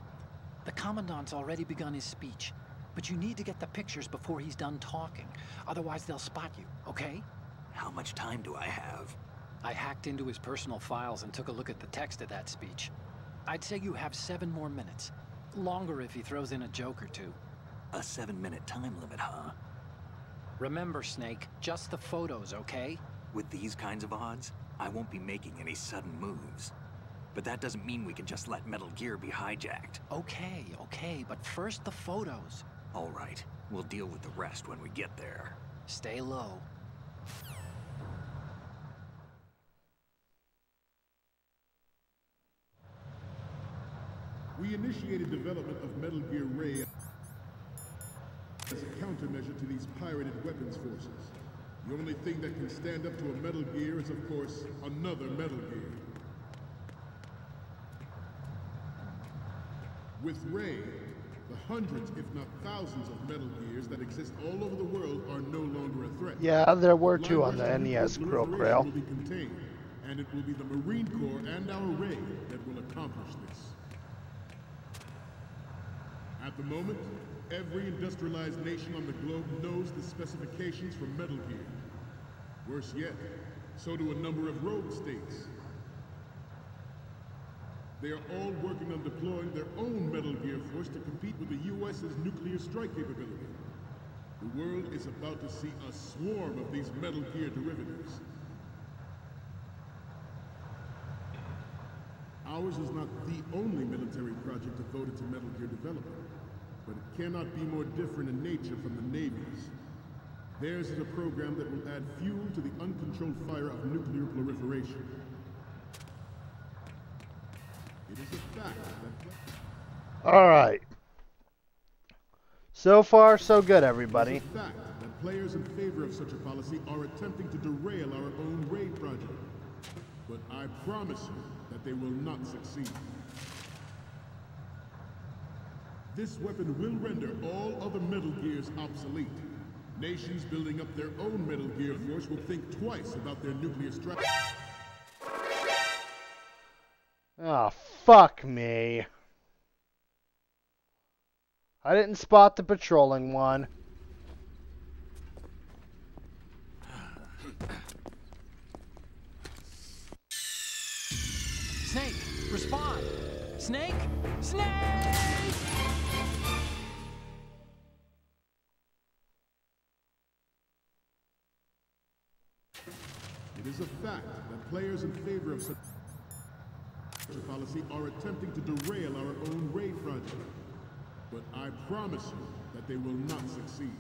The Commandant's already begun his speech, but you need to get the pictures before he's done talking. Otherwise, they'll spot you, okay? How much time do I have? I hacked into his personal files and took a look at the text of that speech. I'd say you have 7 more minutes. Longer if he throws in a joke or two. A 7-minute time limit, huh? Remember, Snake, just the photos, okay? With these kinds of odds, I won't be making any sudden moves. But that doesn't mean we can just let Metal Gear be hijacked. Okay, but first the photos. All right, we'll deal with the rest when we get there. Stay low. We initiated development of Metal Gear Ray as a countermeasure to these pirated weapons forces. The only thing that can stand up to a Metal Gear is, of course, another Metal Gear. With Ray, the hundreds, if not thousands, of Metal Gears that exist all over the world are no longer a threat. Yeah, there were 2 on the NES, Krill. Will be contained, and it will be the Marine Corps and our Ray that will accomplish this. At the moment, every industrialized nation on the globe knows the specifications for Metal Gear. Worse yet, so do a number of rogue states. They are all working on deploying their own Metal Gear force to compete with the US's nuclear strike capability. The world is about to see a swarm of these Metal Gear derivatives. Ours is not the only military project devoted to Metal Gear development, but it cannot be more different in nature from the Navy's. Theirs is a program that will add fuel to the uncontrolled fire of nuclear proliferation. It is a fact that... Alright. So far, so good, everybody. It is a fact that players in favor of such a policy are attempting to derail our own raid project. But I promise you that they will not succeed. This weapon will render all other Metal Gears obsolete. Nations building up their own Metal Gear force will think twice about their nuclear strategy. Oh, fuck me. I didn't spot the patrolling one. Snake, respond! Snake! Snake! It is a fact that players in favor of such a policy are attempting to derail our own raid project. But I promise you that they will not succeed.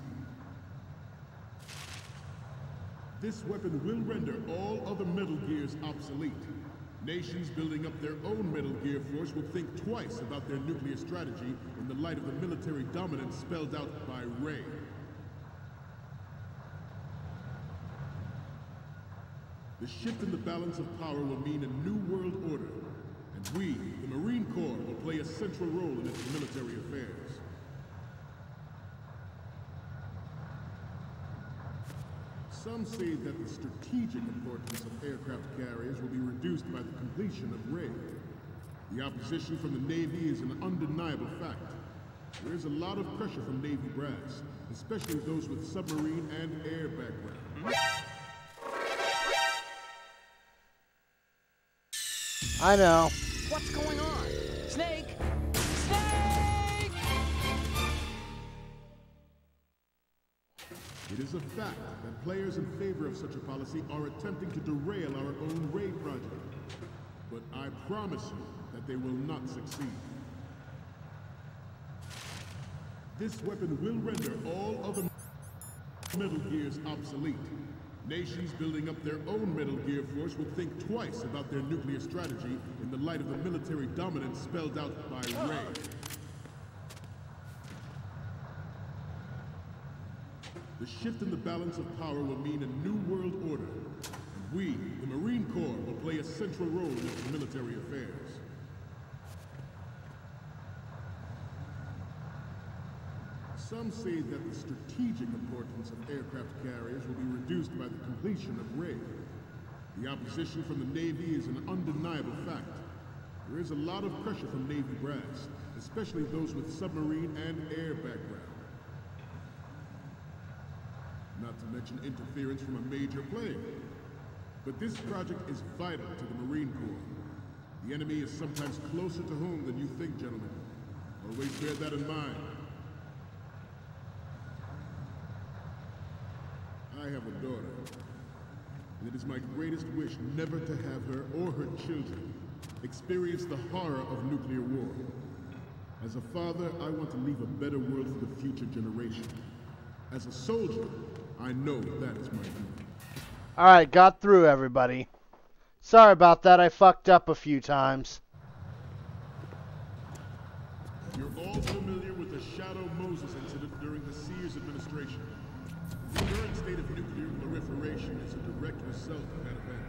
This weapon will render all other Metal Gears obsolete. Nations building up their own Metal Gear force will think twice about their nuclear strategy in the light of the military dominance spelled out by Ray. The shift in the balance of power will mean a new world order, and we, the Marine Corps, will play a central role in its military affairs. Some say that the strategic importance of aircraft carriers will be reduced by the completion of Ray. The opposition from the Navy is an undeniable fact. There is a lot of pressure from Navy brass, especially those with submarine and air background. I know. What's going on? Snake! Snake! It is a fact that players in favor of such a policy are attempting to derail our own raid project. But I promise you that they will not succeed. This weapon will render all other Metal Gears obsolete. Nations building up their own Metal Gear force will think twice about their nuclear strategy in the light of the military dominance spelled out by Ray. The shift in the balance of power will mean a new world order. And we, the Marine Corps, will play a central role in military affairs. Some say that the strategic importance of aircraft carriers will be reduced by the completion of RAID. The opposition from the Navy is an undeniable fact. There is a lot of pressure from Navy brass, especially those with submarine and air background. Not to mention interference from a major player. But this project is vital to the Marine Corps. The enemy is sometimes closer to home than you think, gentlemen. Always bear that in mind. I have a daughter, and it is my greatest wish never to have her or her children experience the horror of nuclear war. As a father, I want to leave a better world for the future generation. As a soldier, I know that is my duty. Alright, got through, everybody. Sorry about that, I fucked up a few times. You're all familiar with the Shadow Moses incident during the Sears administration. The current state of nuclear proliferation is a direct result of that event.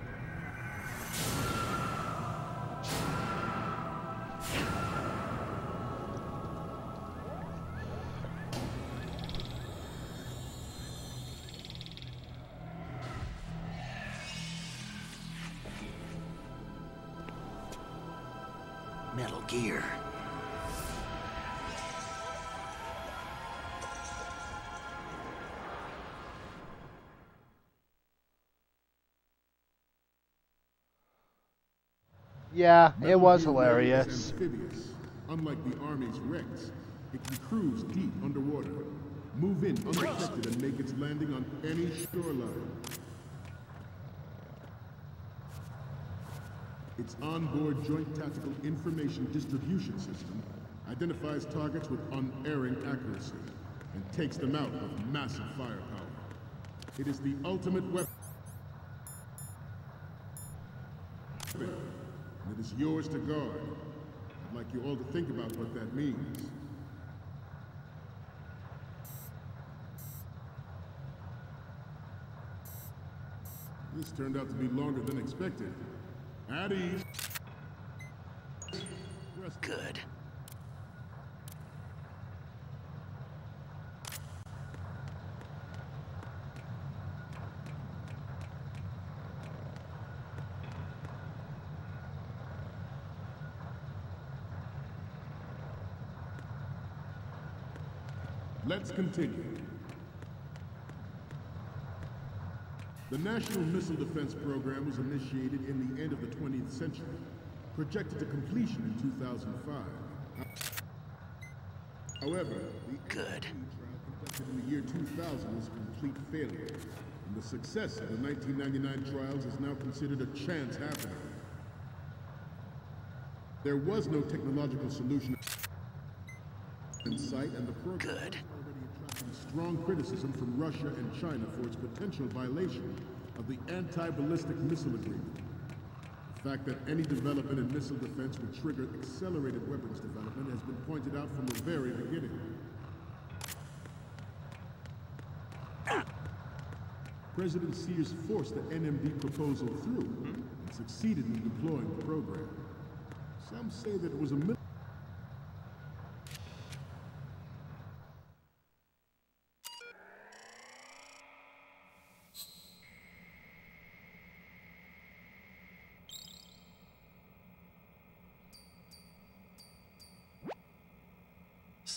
Metal Gear. Yeah, Metal it was Gear hilarious. is amphibious. Unlike the Army's Rex, it can cruise deep underwater, move in undetected, and make its landing on any shoreline. Its onboard Joint Tactical Information Distribution System identifies targets with unerring accuracy and takes them out with massive firepower. It is the ultimate weapon. And it is yours to guard. I'd like you all to think about what that means. This turned out to be longer than expected. At ease. Good. Let's continue. The National Missile Defense Program was initiated in the end of the 20th century, projected to completion in 2005. However, the trial conducted in the year 2000 was a complete failure, and the success of the 1999 trials is now considered a chance happening. There was no technological solution in sight, and the program was already attracting strong criticism from Russia and China for its potential violation of the Anti-Ballistic Missile Agreement. The fact that any development in missile defense would trigger accelerated weapons development has been pointed out from the very beginning. President Sears forced the NMD proposal through and succeeded in deploying the program. Some say that it was a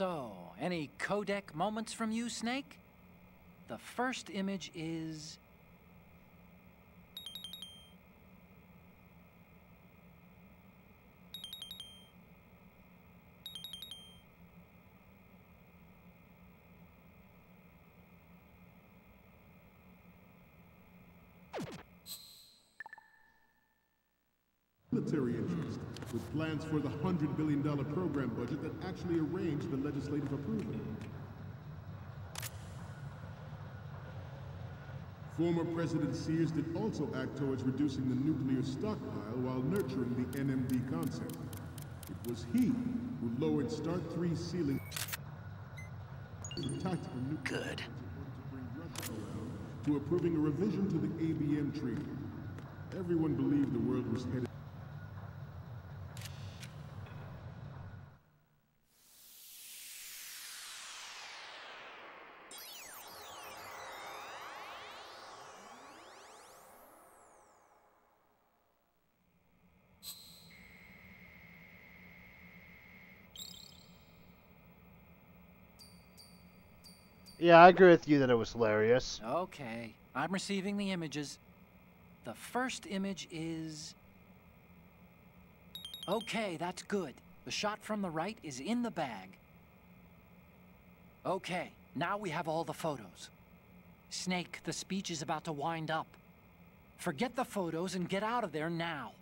So, any codec moments from you, Snake? The first image is... military interest, with plans for the $100 billion program budget that actually arranged the legislative approval. Former President Sears did also act towards reducing the nuclear stockpile while nurturing the NMD concept. It was he who lowered Start 3 ceiling tactical nuclear Good. to approving a revision to the ABM treaty. Everyone believed the world was headed. Yeah, I agree with you that it was hilarious. Okay, I'm receiving the images. The first image is... Okay, that's good. The shot from the right is in the bag. Okay, now we have all the photos. Snake, the speech is about to wind up. Forget the photos and get out of there now.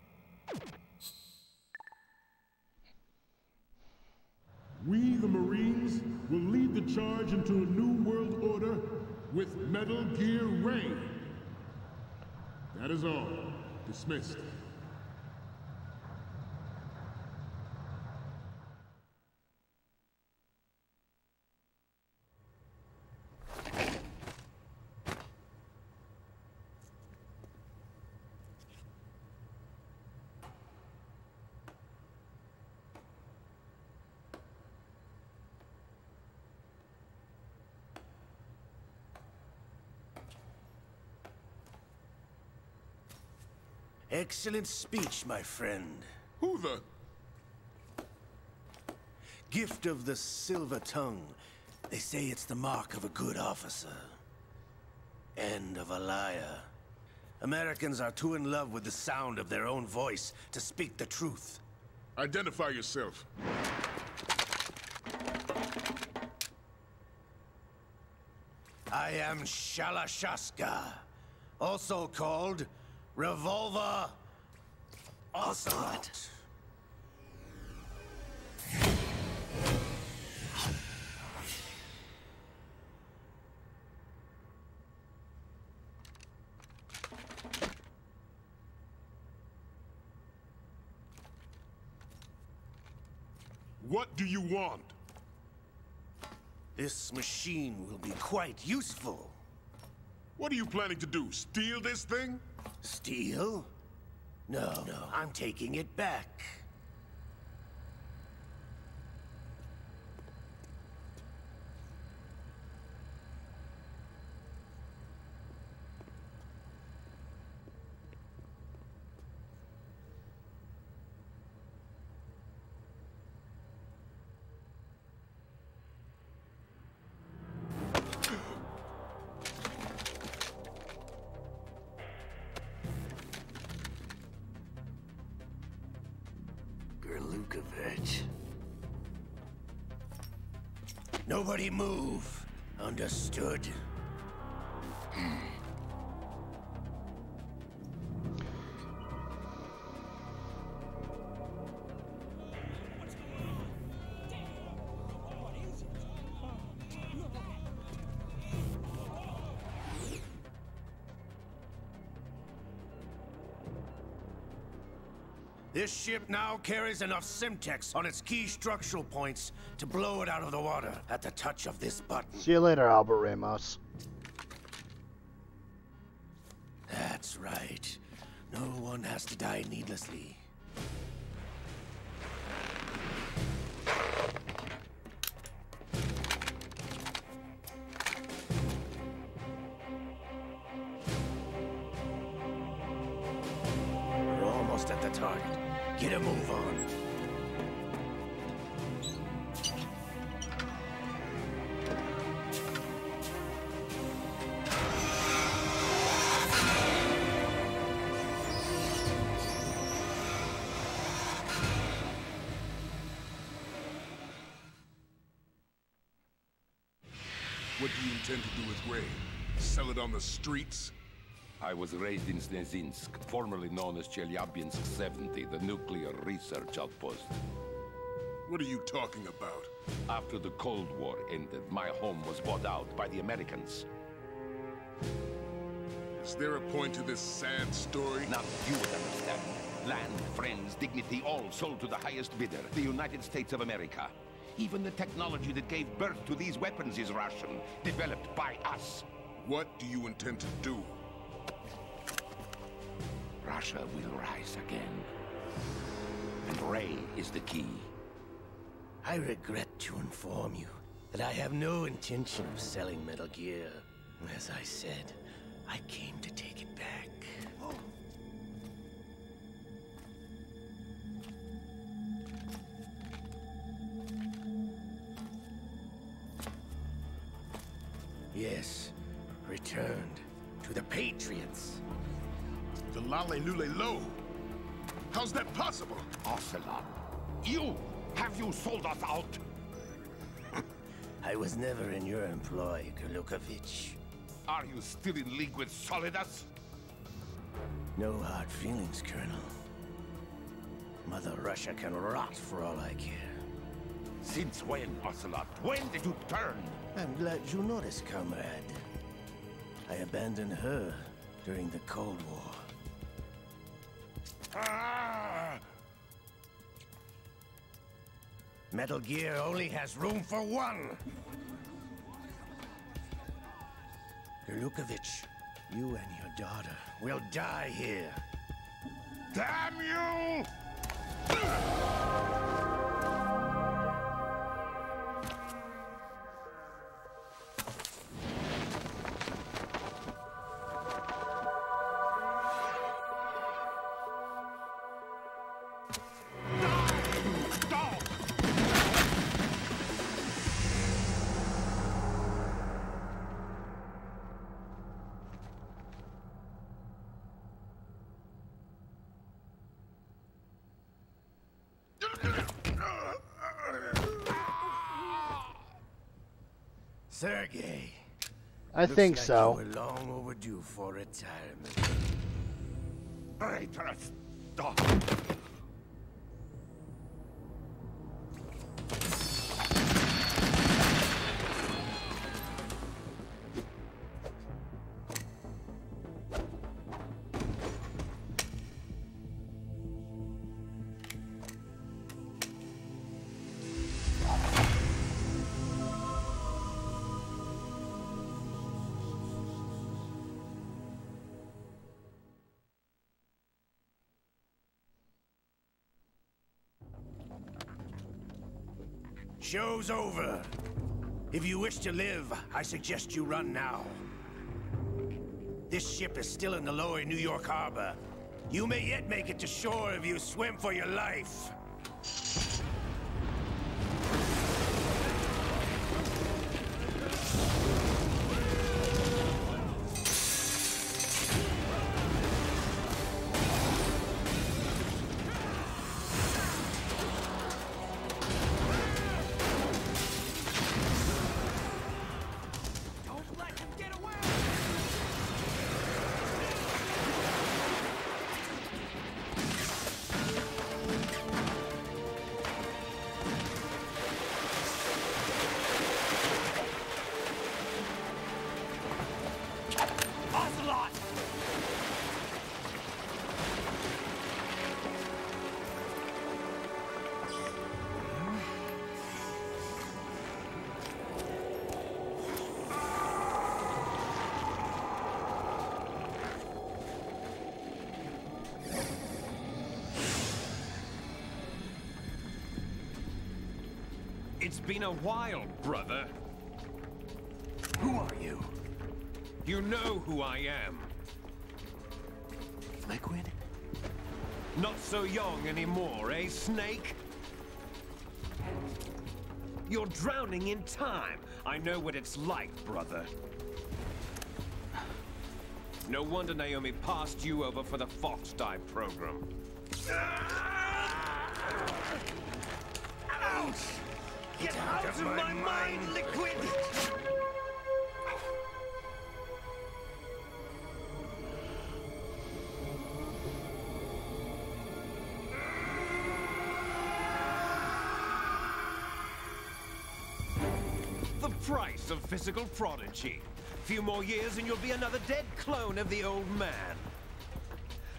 We, the Marines, will lead the charge into a new world order with Metal Gear Ray. That is all. Dismissed. Excellent speech, my friend. Who the? Gift of the silver tongue. They say it's the mark of a good officer. And of a liar. Americans are too in love with the sound of their own voice to speak the truth. Identify yourself. I am Shalashaska, also called Revolver Ocelot. What do you want? This machine will be quite useful. What are you planning to do? Steal this thing? Steal? No, I'm taking it back. Lukovich. Nobody move. Understood? This ship now carries enough Simtex on its key structural points to blow it out of the water at the touch of this button. See you later, Albert Ramos. That's right. No one has to die needlessly. We're almost at the target. Get a move on. What do you intend to do with Ray? Sell it on the streets? I was raised in Snezinsk, formerly known as Chelyabinsk 70, the nuclear research outpost. What are you talking about? After the Cold War ended, my home was bought out by the Americans. Is there a point to this sad story? Now you would understand. Land, friends, dignity, all sold to the highest bidder, the United States of America. Even the technology that gave birth to these weapons is Russian, developed by us. What do you intend to do? Russia will rise again. And Ray is the key. I regret to inform you that I have no intention of selling Metal Gear. As I said, I came to take it back. Yes, returned to the Patriots. The Lale Lule Lo? How's that possible? Ocelot, you! Have you sold us out? I was never in your employ, Gurlukovich. Are you still in league with Solidus? No hard feelings, Colonel. Mother Russia can rot for all I care. Since when, Ocelot? When did you turn? I'm glad you noticed, comrade. I abandoned her during the Cold War. Ah! Metal Gear only has room for one! Gurlukovich, you and your daughter will die here. Damn you! Sergei, I think like so. You were long overdue for retirement. Traitorous dog! Show's over. If you wish to live, I suggest you run now. This ship is still in the lower New York harbor. You may yet make it to shore if you swim for your life. It's been a while, brother. Who are you? You know who I am. Liquid? Not so young anymore, eh, Snake? You're drowning in time. I know what it's like, brother. No wonder Naomi passed you over for the Fox Die program. Ouch! Get out of my mind, Liquid! price of physical prodigy. Few more years and you'll be another dead clone of the old man.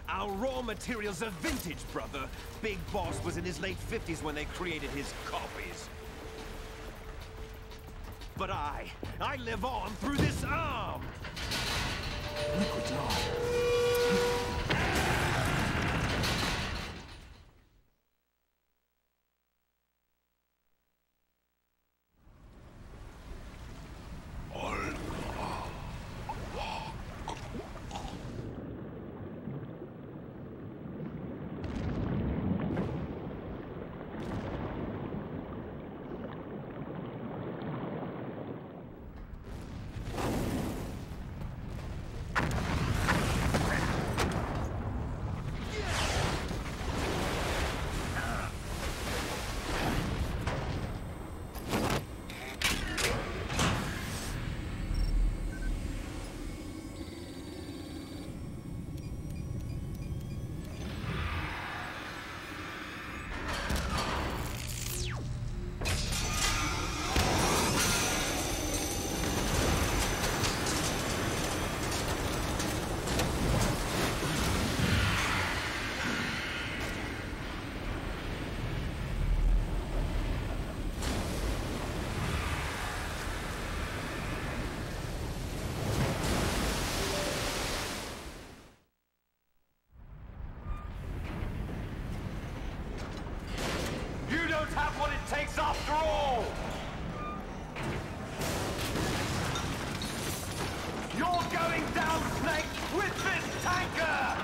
Our raw materials are vintage, brother. Big Boss was in his late 50s when they created his copies. But I live on through this arm! Liquid's on. Have what it takes after all! You're going down, Snake, with this tanker!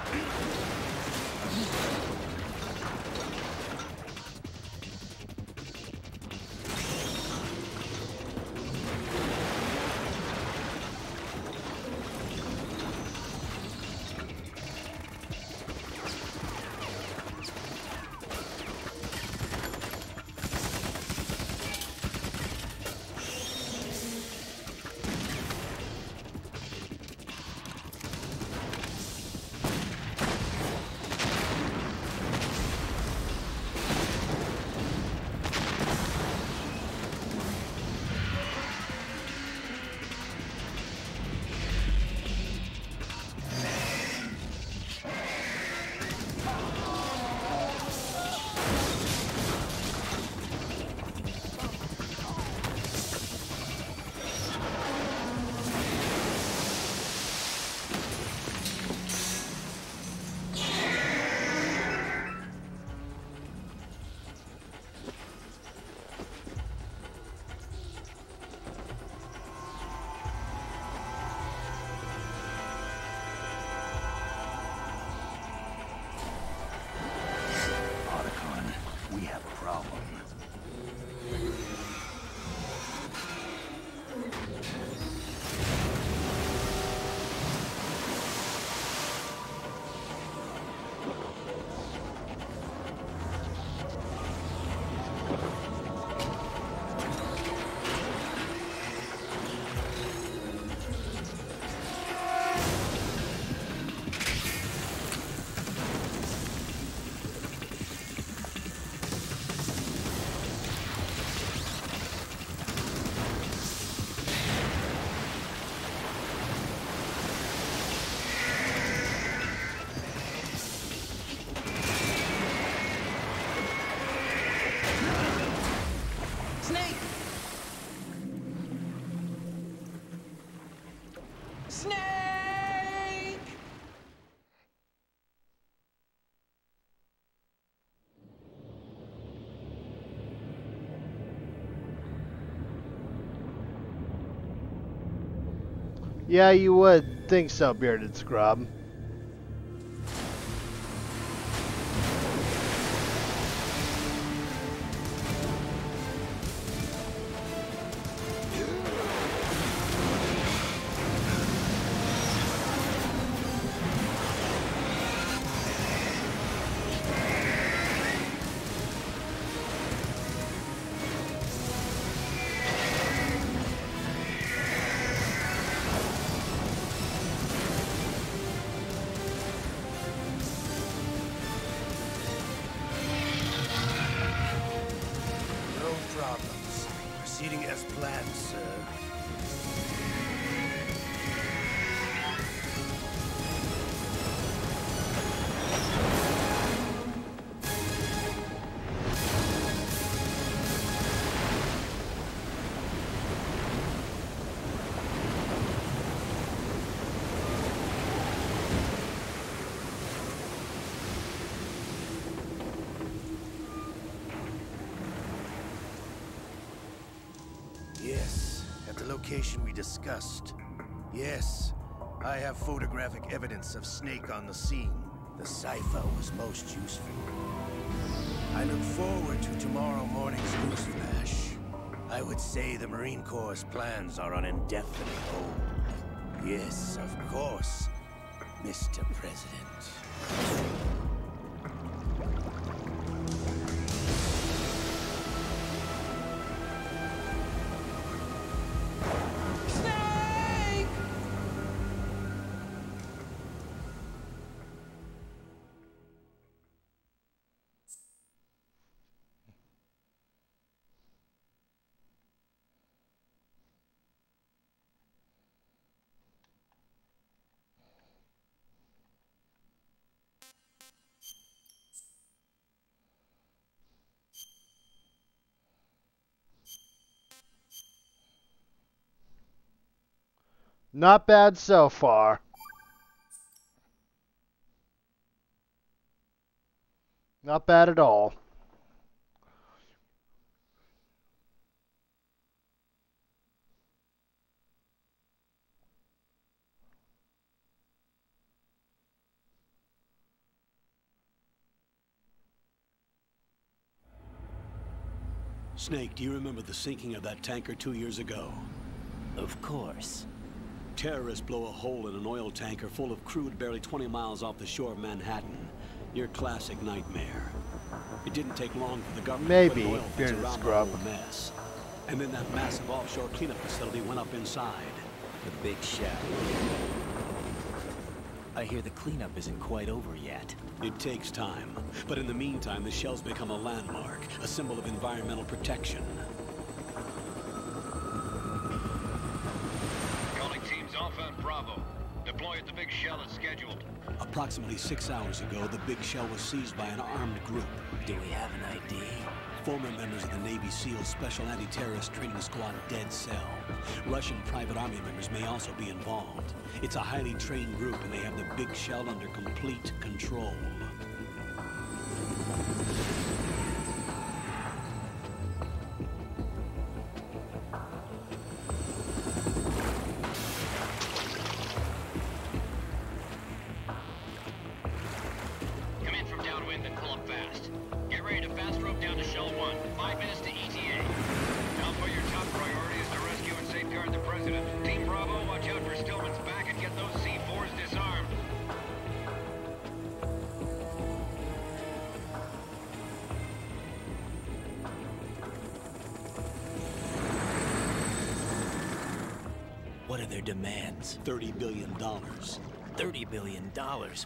Yeah, you would think so, bearded scrub. Proceeding as planned, sir. location we discussed. Yes, I have photographic evidence of Snake on the scene. The cipher was most useful. I look forward to tomorrow morning's news flash. I would say the Marine Corps' plans are on indefinite hold. Yes, of course, Mr. President. Not bad so far. Not bad at all. Snake, do you remember the sinking of that tanker 2 years ago? Of course. Terrorists blow a hole in an oil tanker full of crude barely 20 miles off the shore of Manhattan. Your classic nightmare. It didn't take long for the government to put an oil fence around the whole mess. And then that massive offshore cleanup facility went up inside. The Big Shell. I hear the cleanup isn't quite over yet. It takes time. But in the meantime, the shell's become a landmark, a symbol of environmental protection. Alpha and Bravo. Deploy at the Big Shell as scheduled. Approximately 6 hours ago, the Big Shell was seized by an armed group. Do we have an ID? Former members of the Navy SEALs Special Anti-Terrorist Training Squad Dead Cell. Russian private army members may also be involved. It's a highly trained group and they have the Big Shell under complete control. What are their demands? $30 billion. $30 billion?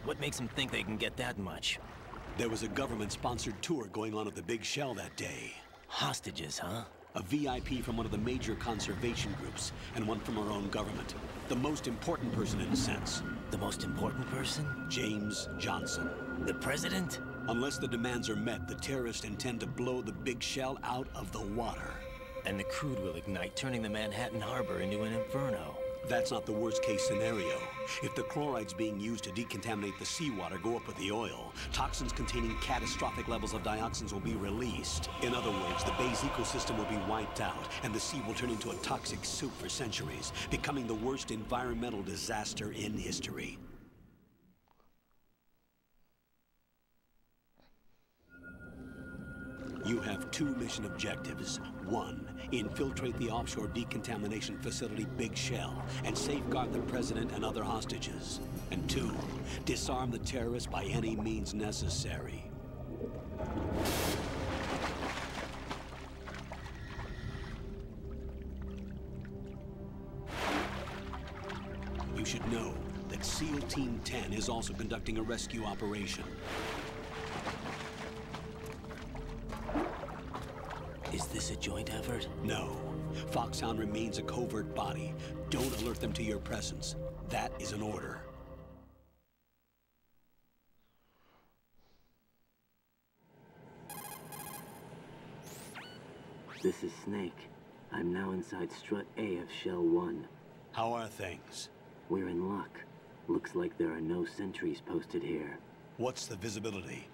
What makes them think they can get that much? There was a government-sponsored tour going on at the Big Shell that day. Hostages, huh? A VIP from one of the major conservation groups, and one from our own government. The most important person in a sense. The most important person? James Johnson. The president? Unless the demands are met, the terrorists intend to blow the Big Shell out of the water. And the crude will ignite, turning the Manhattan Harbor into an inferno. That's not the worst-case scenario. If the chlorides being used to decontaminate the seawater go up with the oil, toxins containing catastrophic levels of dioxins will be released. In other words, the bay's ecosystem will be wiped out, and the sea will turn into a toxic soup for centuries, becoming the worst environmental disaster in history. You have two mission objectives. One, infiltrate the offshore decontamination facility Big Shell and safeguard the president and other hostages. And two, disarm the terrorists by any means necessary. You should know that SEAL Team 10 is also conducting a rescue operation. Is this a joint effort? No. Foxhound remains a covert body. Don't alert them to your presence. That is an order. This is Snake. I'm now inside Strut A of Shell 1. How are things? We're in luck. Looks like there are no sentries posted here. What's the visibility?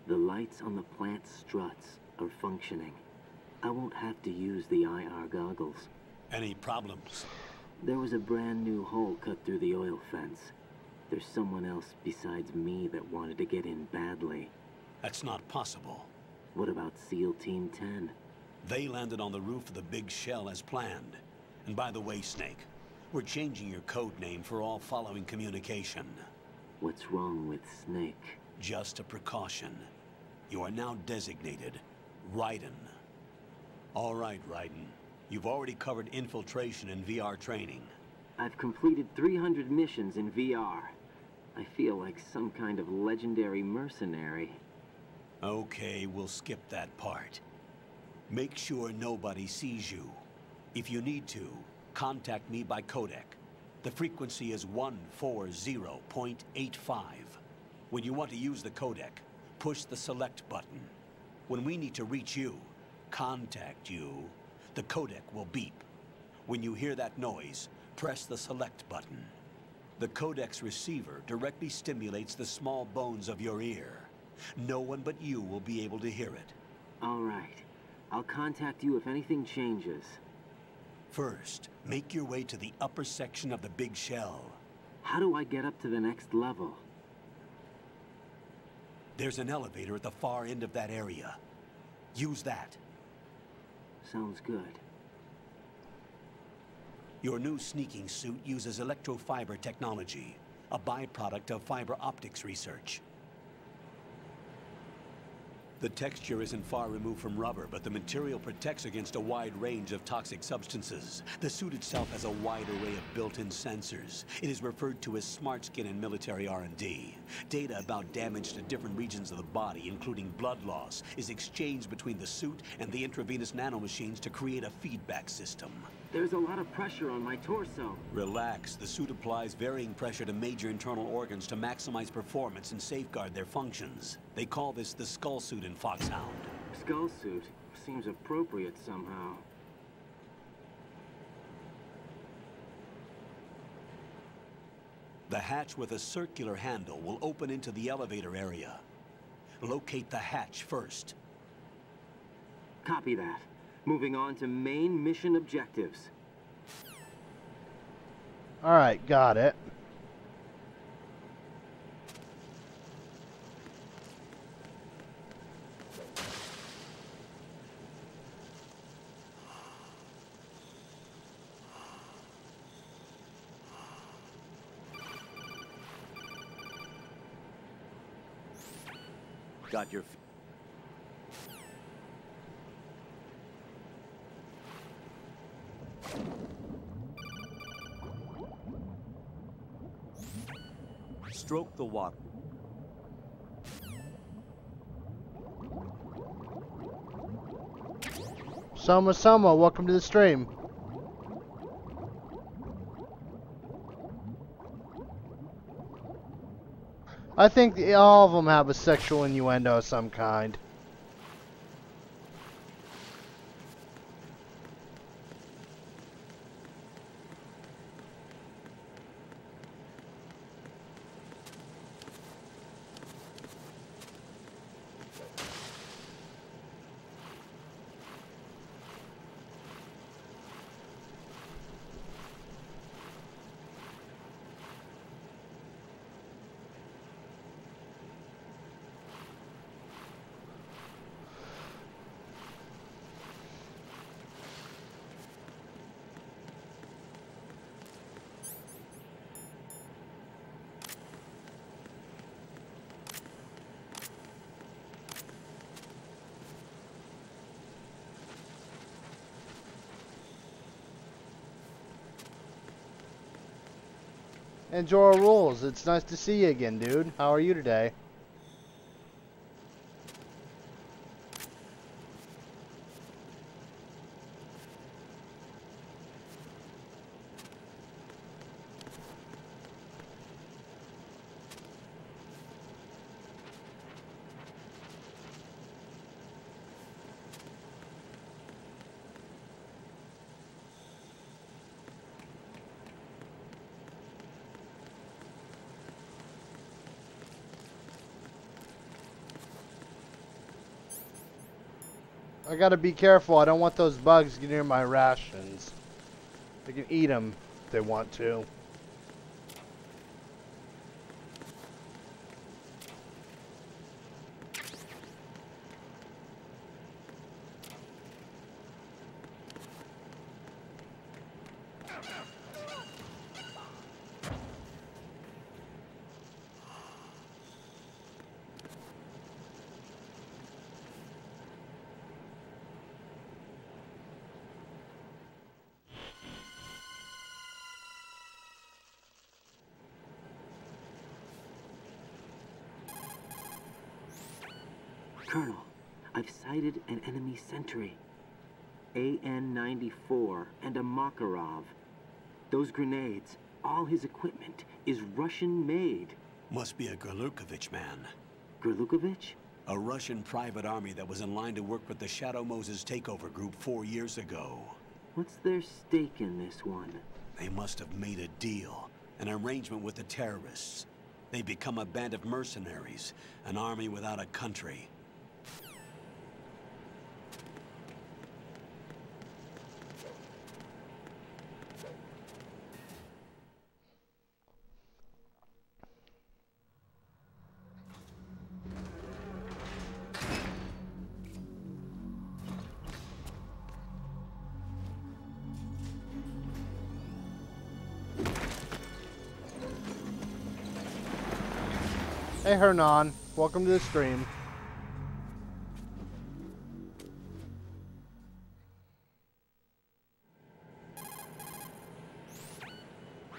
The lights on the plant struts are functioning. I won't have to use the IR goggles. Any problems? There was a brand new hole cut through the oil fence. There's someone else besides me that wanted to get in badly. That's not possible. What about SEAL Team 10? They landed on the roof of the Big Shell as planned. And by the way, Snake, we're changing your code name for all following communication. What's wrong with Snake? Just a precaution. You are now designated Raiden. All right, Raiden. You've already covered infiltration and VR training. I've completed 300 missions in VR. I feel like some kind of legendary mercenary. Okay, we'll skip that part. Make sure nobody sees you. If you need to, contact me by codec. The frequency is 140.85. When you want to use the codec, push the select button. When we need to reach you, contact you, the codec will beep. When you hear that noise, press the select button. The codec's receiver directly stimulates the small bones of your ear. No one but you will be able to hear it. All right. I'll contact you if anything changes. First, make your way to the upper section of the Big Shell. How do I get up to the next level? There's an elevator at the far end of that area. Use that. Sounds good. Your new sneaking suit uses electrofiber technology, a byproduct of fiber optics research. The texture isn't far removed from rubber, but the material protects against a wide range of toxic substances. The suit itself has a wide array of built-in sensors. It is referred to as smart skin in military R&D. Data about damage to different regions of the body, including blood loss, is exchanged between the suit and the intravenous nanomachines to create a feedback system. There's a lot of pressure on my torso. Relax. The suit applies varying pressure to major internal organs to maximize performance and safeguard their functions. They call this the skull suit in Foxhound. Skull suit seems appropriate somehow. The hatch with a circular handle will open into the elevator area. Locate the hatch first. Copy that. Moving on to main mission objectives. Alright, got it. Got your... Stroke the water. Soma, welcome to the stream. I think all of them have a sexual innuendo of some kind. And Jorah Rules, it's nice to see you again, dude. How are you today? I gotta be careful. I don't want those bugs getting near my rations. They can eat them if they want to. Colonel, I've sighted an enemy sentry. AN-94 and a Makarov. Those grenades, all his equipment, is Russian-made. Must be a Gorlukovich man. Gorlukovich? A Russian private army that was in line to work with the Shadow Moses takeover group 4 years ago. What's their stake in this one? They must have made a deal, an arrangement with the terrorists. They become a band of mercenaries, an army without a country. Hey Hernan, welcome to the stream.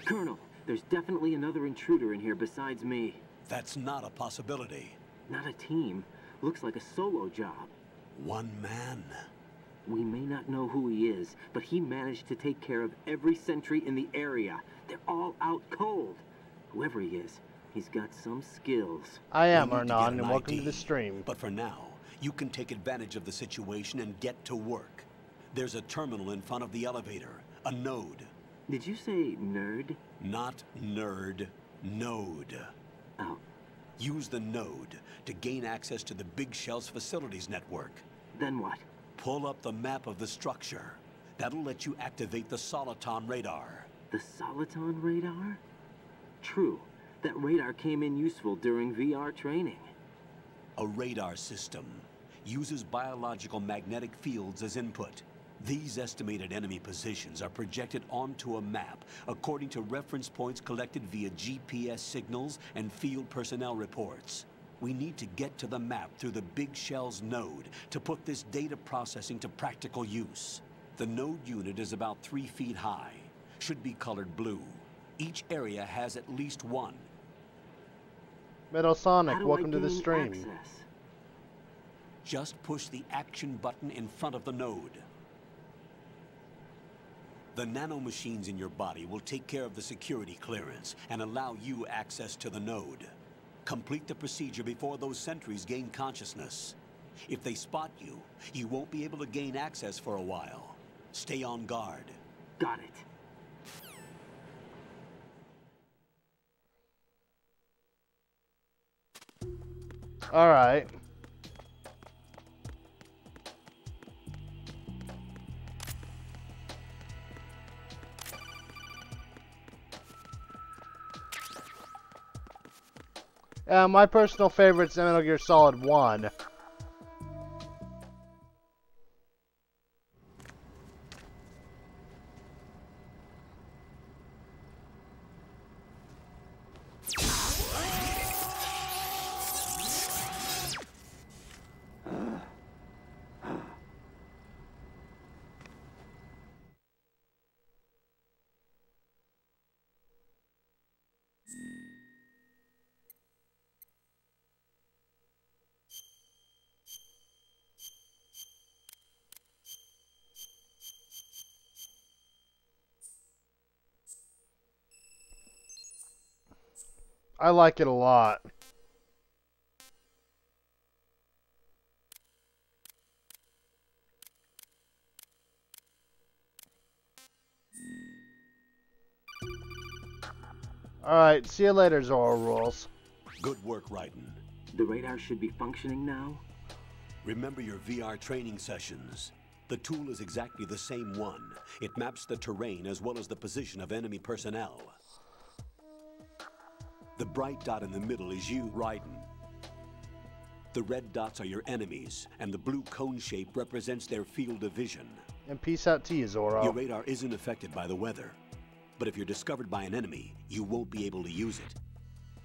Colonel, there's definitely another intruder in here besides me. That's not a possibility. Not a team. Looks like a solo job. One man. We may not know who he is, but he managed to take care of every sentry in the area. They're all out cold. Whoever he is, he's got some skills. I am Hernan, and welcome to the stream. But for now, you can take advantage of the situation and get to work. There's a terminal in front of the elevator, a node. Did you say nerd? Not nerd, node. Oh. Use the node to gain access to the Big Shell's facilities network. Then what? Pull up the map of the structure. That'll let you activate the Soliton radar. The Soliton radar? True. That radar came in useful during VR training. A radar system uses biological magnetic fields as input. These estimated enemy positions are projected onto a map according to reference points collected via GPS signals and field personnel reports. We need to get to the map through the Big Shell's node to put this data processing to practical use. The node unit is about 3 feet high, should be colored blue. Each area has at least one. Metal Sonic, welcome to the stream. Access? Just push the action button in front of the node. The nanomachines in your body will take care of the security clearance and allow you access to the node. Complete the procedure before those sentries gain consciousness. If they spot you, you won't be able to gain access for a while. Stay on guard. Got it. All right. My personal favorite is Metal Gear Solid 1. I like it a lot. Alright, see you later, Zora Rules. Good work, Raiden. The radar should be functioning now? Remember your VR training sessions. The tool is exactly the same one. It maps the terrain as well as the position of enemy personnel. The bright dot in the middle is you, Raiden. The red dots are your enemies, and the blue cone shape represents their field of vision. And peace out to you, Zoro. Your radar isn't affected by the weather, but if you're discovered by an enemy, you won't be able to use it.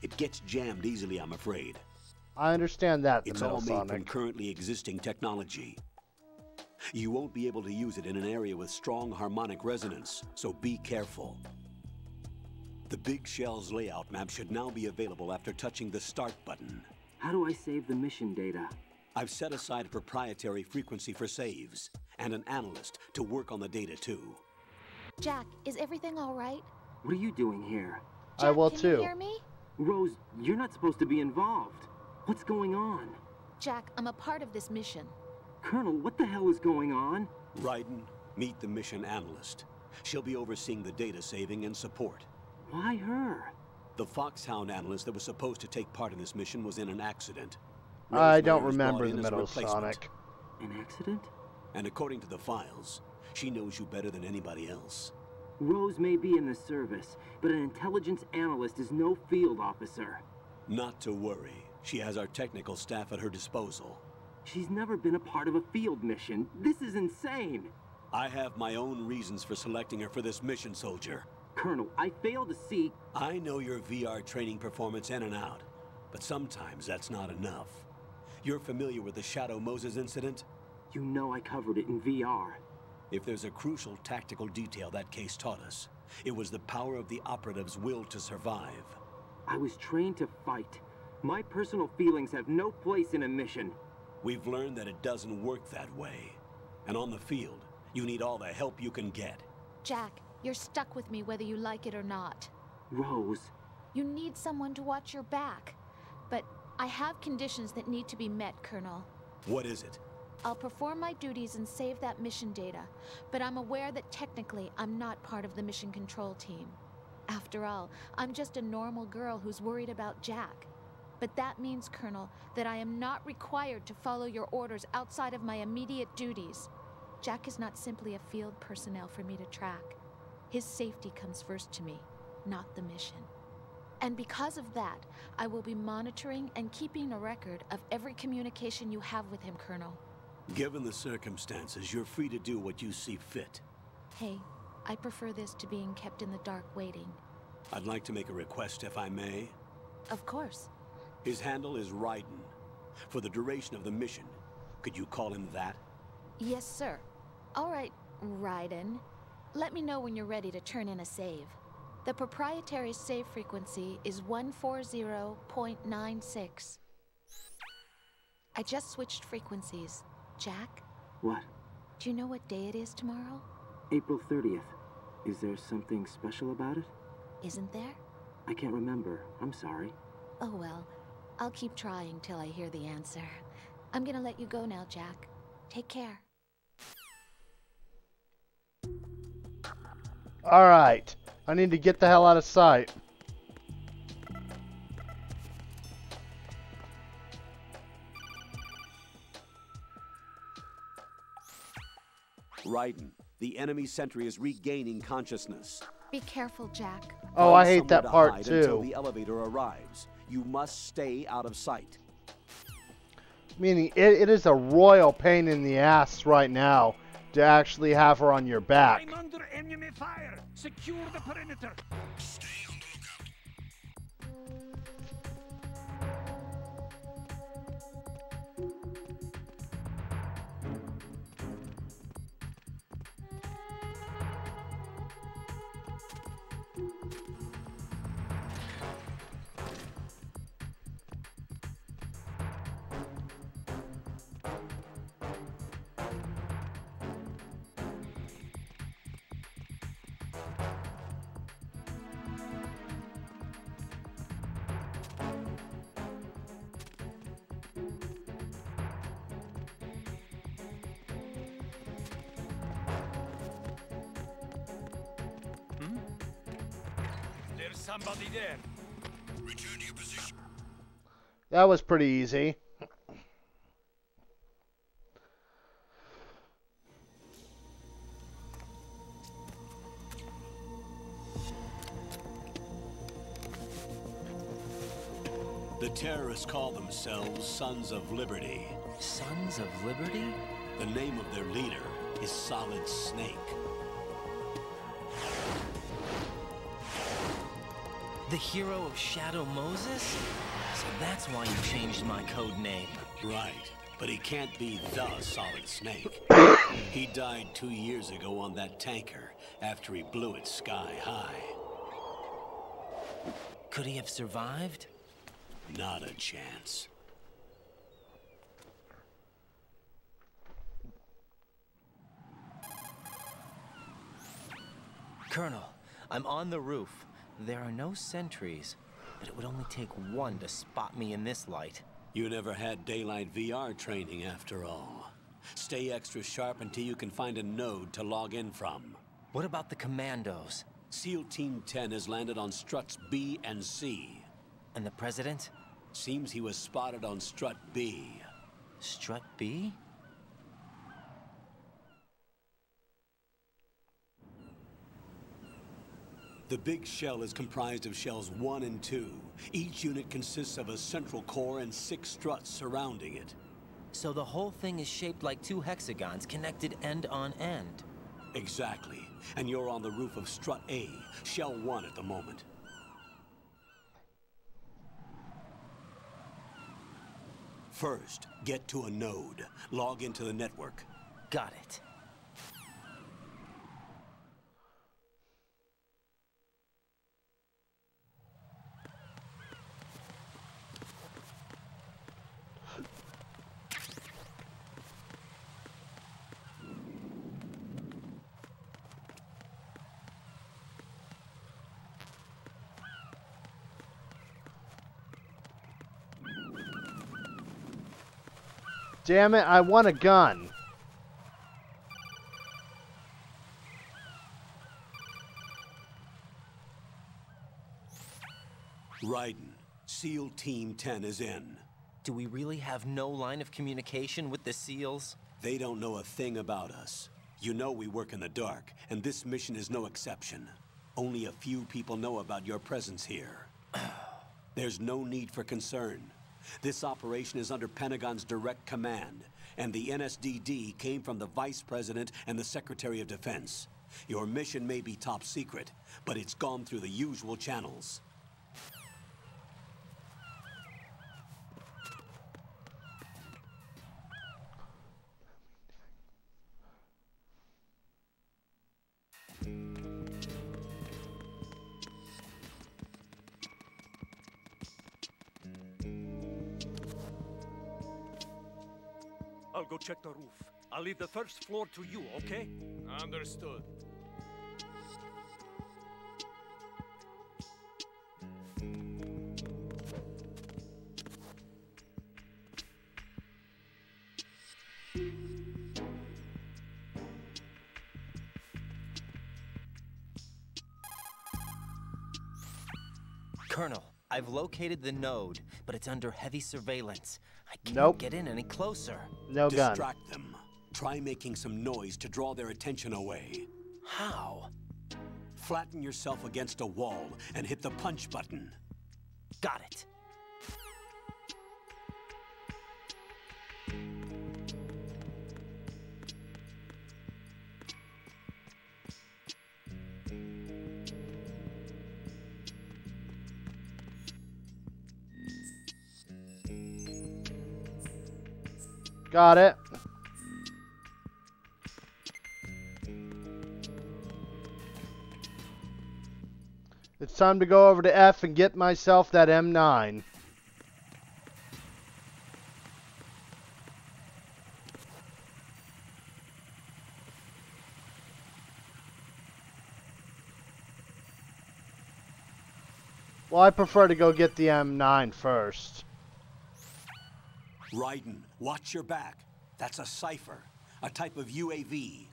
It gets jammed easily, I'm afraid. I understand that, the It's Metal all made Sonic. from currently existing technology. You won't be able to use it in an area with strong harmonic resonance, so be careful. The Big Shell's layout map should now be available after touching the Start button. How do I save the mission data? I've set aside a proprietary frequency for saves, and an analyst to work on the data too. Jack, is everything all right? What are you doing here? I will can too. You hear me? Rose, you're not supposed to be involved. What's going on? Jack, I'm a part of this mission. Colonel, what the hell is going on? Raiden, meet the mission analyst. She'll be overseeing the data saving and support. Why her? The Foxhound analyst that was supposed to take part in this mission was in an accident. I don't Rosemary was remember brought the in as a Metal replacement. Sonic. An accident? And according to the files, she knows you better than anybody else. Rose may be in the service, but an intelligence analyst is no field officer. Not to worry. She has our technical staff at her disposal. She's never been a part of a field mission. This is insane. I have my own reasons for selecting her for this mission, soldier. Colonel, I fail to see... I know your VR training performance in and out, but sometimes that's not enough. You're familiar with the Shadow Moses incident? You know I covered it in VR. If there's a crucial tactical detail that case taught us, it was the power of the operative's will to survive. I was trained to fight. My personal feelings have no place in a mission. We've learned that it doesn't work that way. And on the field, you need all the help you can get. Jack, you're stuck with me whether you like it or not. Rose. You need someone to watch your back. But I have conditions that need to be met, Colonel. What is it? I'll perform my duties and save that mission data, but I'm aware that technically I'm not part of the mission control team. After all, I'm just a normal girl who's worried about Jack. But that means, Colonel, that I am not required to follow your orders outside of my immediate duties. Jack is not simply a field personnel for me to track. His safety comes first to me, not the mission. And because of that, I will be monitoring and keeping a record of every communication you have with him, Colonel. Given the circumstances, you're free to do what you see fit. Hey, I prefer this to being kept in the dark waiting. I'd like to make a request, if I may. Of course. His handle is Raiden. For the duration of the mission, could you call him that? Yes, sir. All right, Raiden. Let me know when you're ready to turn in a save. The proprietary save frequency is 140.96. I just switched frequencies. Jack? What? Do you know what day it is tomorrow? April 30th. Is there something special about it? Isn't there? I can't remember. I'm sorry. Oh well. I'll keep trying till I hear the answer. I'm gonna let you go now, Jack. Take care. Alright. I need to get the hell out of sight. Raiden, the enemy sentry is regaining consciousness. Be careful, Jack. Oh, I hate Find that somewhere to part hide until too. the elevator arrives. You must stay out of sight. Meaning, it is a royal pain in the ass right now to actually have her on your back. I'm under enemy fire. Secure the perimeter. Stay on the lookout. There's somebody there. Return to your position. That was pretty easy. terrorists call themselves Sons of Liberty. Sons of Liberty? The name of their leader is Solid Snake. The hero of Shadow Moses? So that's why you changed my code name. Right, but he can't be the Solid Snake. He died 2 years ago on that tanker after he blew it sky high. Could he have survived? Not a chance. Colonel, I'm on the roof. There are no sentries, but it would only take one to spot me in this light. You never had daylight VR training after all. Stay extra sharp until you can find a node to log in from. What about the commandos? SEAL Team 10 has landed on struts B and C. And the President? Seems he was spotted on strut B. Strut B? The big shell is comprised of shells 1 and 2. Each unit consists of a central core and 6 struts surrounding it. So the whole thing is shaped like 2 hexagons connected end on end. Exactly. And you're on the roof of strut A, shell 1 at the moment. First, get to a node. Log into the network. Got it. Damn it, I want a gun. Raiden, SEAL Team 10 is in. Do we really have no line of communication with the SEALs? They don't know a thing about us. You know we work in the dark, and this mission is no exception. Only a few people know about your presence here. There's no need for concern. This operation is under Pentagon's direct command, and the NSDD came from the Vice President and the Secretary of Defense. Your mission may be top secret, but it's gone through the usual channels. I'll go check the roof. I'll leave the first floor to you, okay? Understood. Colonel, I've located the node, but it's under heavy surveillance. I can't get in any closer. No gun. Distract them. Try making some noise to draw their attention away. How? Flatten yourself against a wall and hit the punch button. Got it. Got it. It's time to go over to F and get myself that M9. Well, I prefer to go get the M9 first. Raiden, watch your back. That's a cipher, a type of UAV.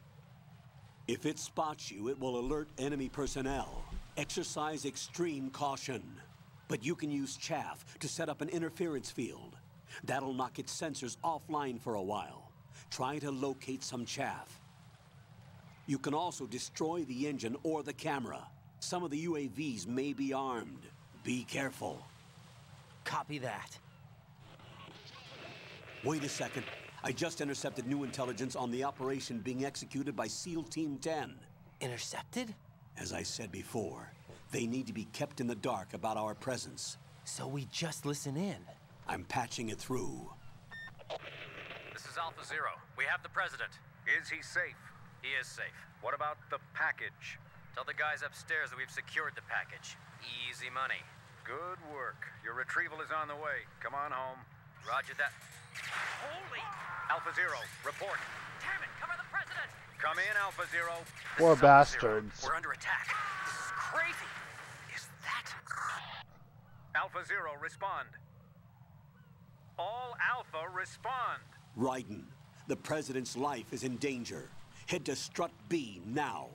If it spots you, it will alert enemy personnel. Exercise extreme caution. But you can use chaff to set up an interference field. That'll knock its sensors offline for a while. Try to locate some chaff. You can also destroy the engine or the camera. Some of the UAVs may be armed. Be careful. Copy that. Wait a second. I just intercepted new intelligence on the operation being executed by SEAL Team 10. Intercepted? As I said before, they need to be kept in the dark about our presence. So we just listen in. I'm patching it through. This is Alpha Zero. We have the President. Is he safe? He is safe. What about the package? Tell the guys upstairs that we've secured the package. Easy money. Good work. Your retrieval is on the way. Come on home. Roger that. Holy! Alpha Zero, report. Damn it, cover the President! Come in, Alpha Zero. Poor bastards. We're under attack. This is crazy. Is that... Alpha Zero, respond. All Alpha, respond. Raiden, the President's life is in danger. Head to Strut B now.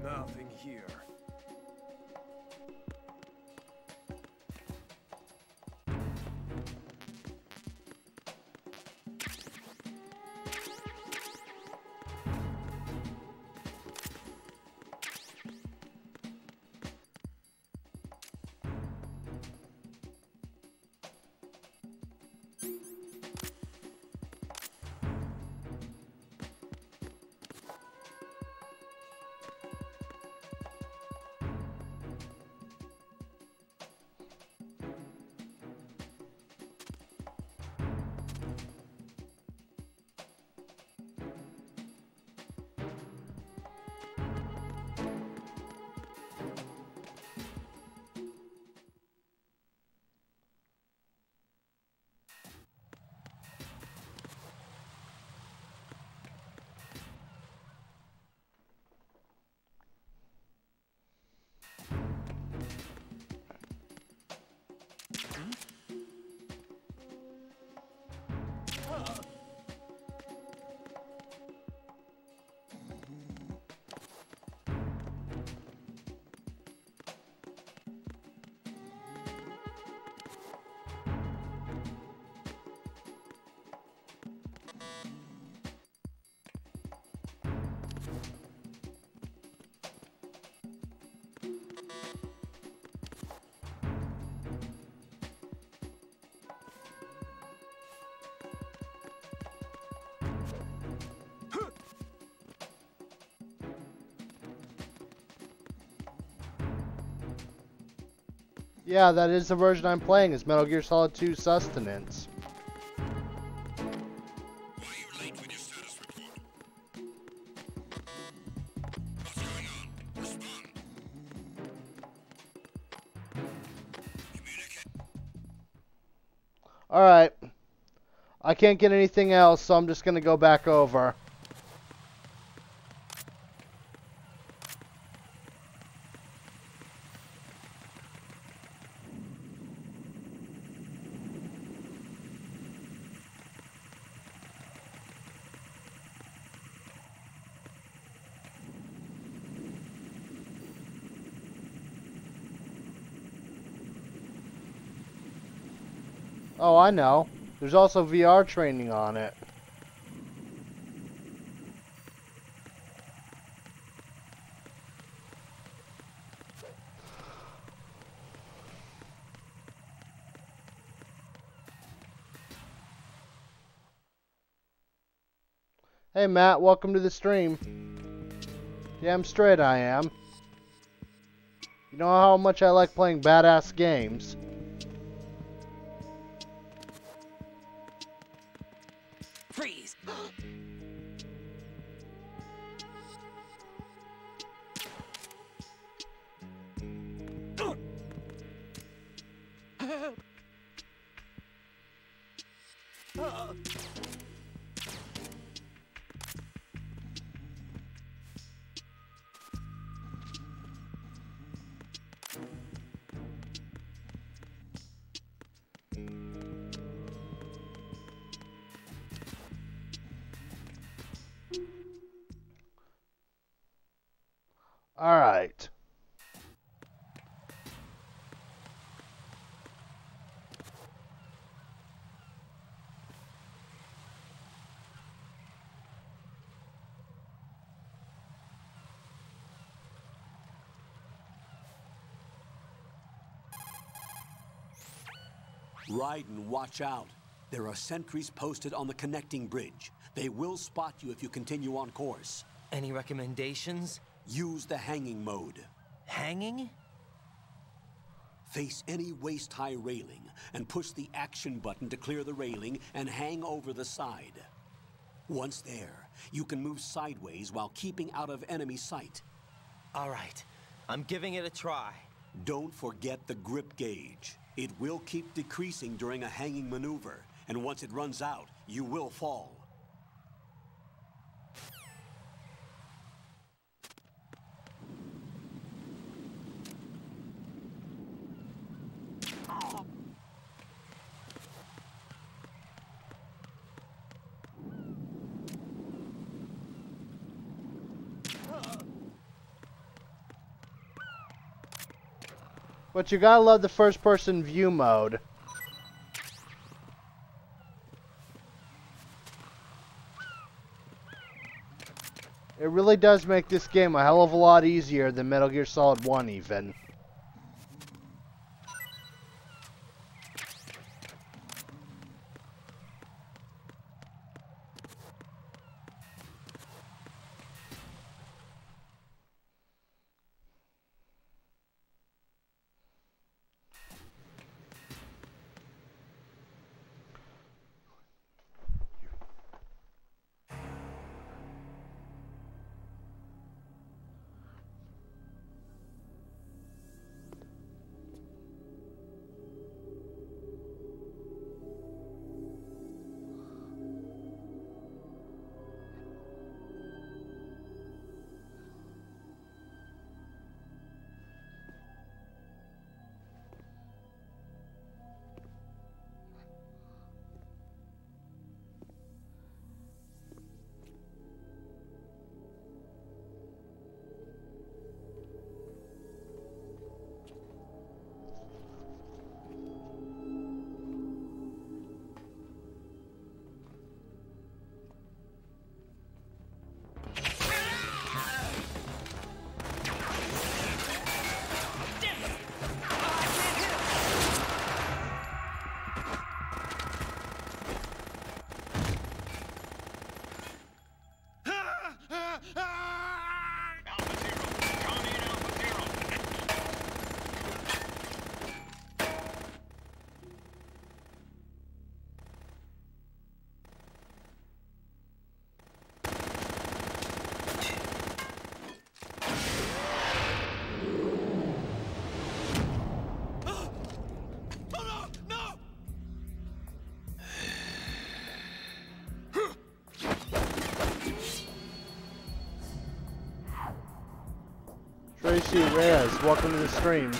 Nothing here. Yeah, that is the version I'm playing, is Metal Gear Solid 2 Sustenance. Alright. I can't get anything else, so I'm just going to go back over. Oh, I know. There's also VR training on it. Hey Matt, welcome to the stream. Damn straight I am. You know how much I like playing badass games. Freeze! Help! All right. Raiden, watch out. There are sentries posted on the connecting bridge. They will spot you if you continue on course. Any recommendations? Use the hanging mode. Hanging? Face any waist-high railing and push the action button to clear the railing and hang over the side. Once there, you can move sideways while keeping out of enemy sight. All right, I'm giving it a try. Don't forget the grip gauge. It will keep decreasing during a hanging maneuver, and once it runs out, you will fall. But you gotta love the first-person view mode. It really does make this game a hell of a lot easier than Metal Gear Solid 1 even. Tracy Reyes, welcome to the stream.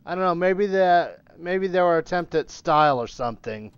I don't know, maybe they were attempt at style or something.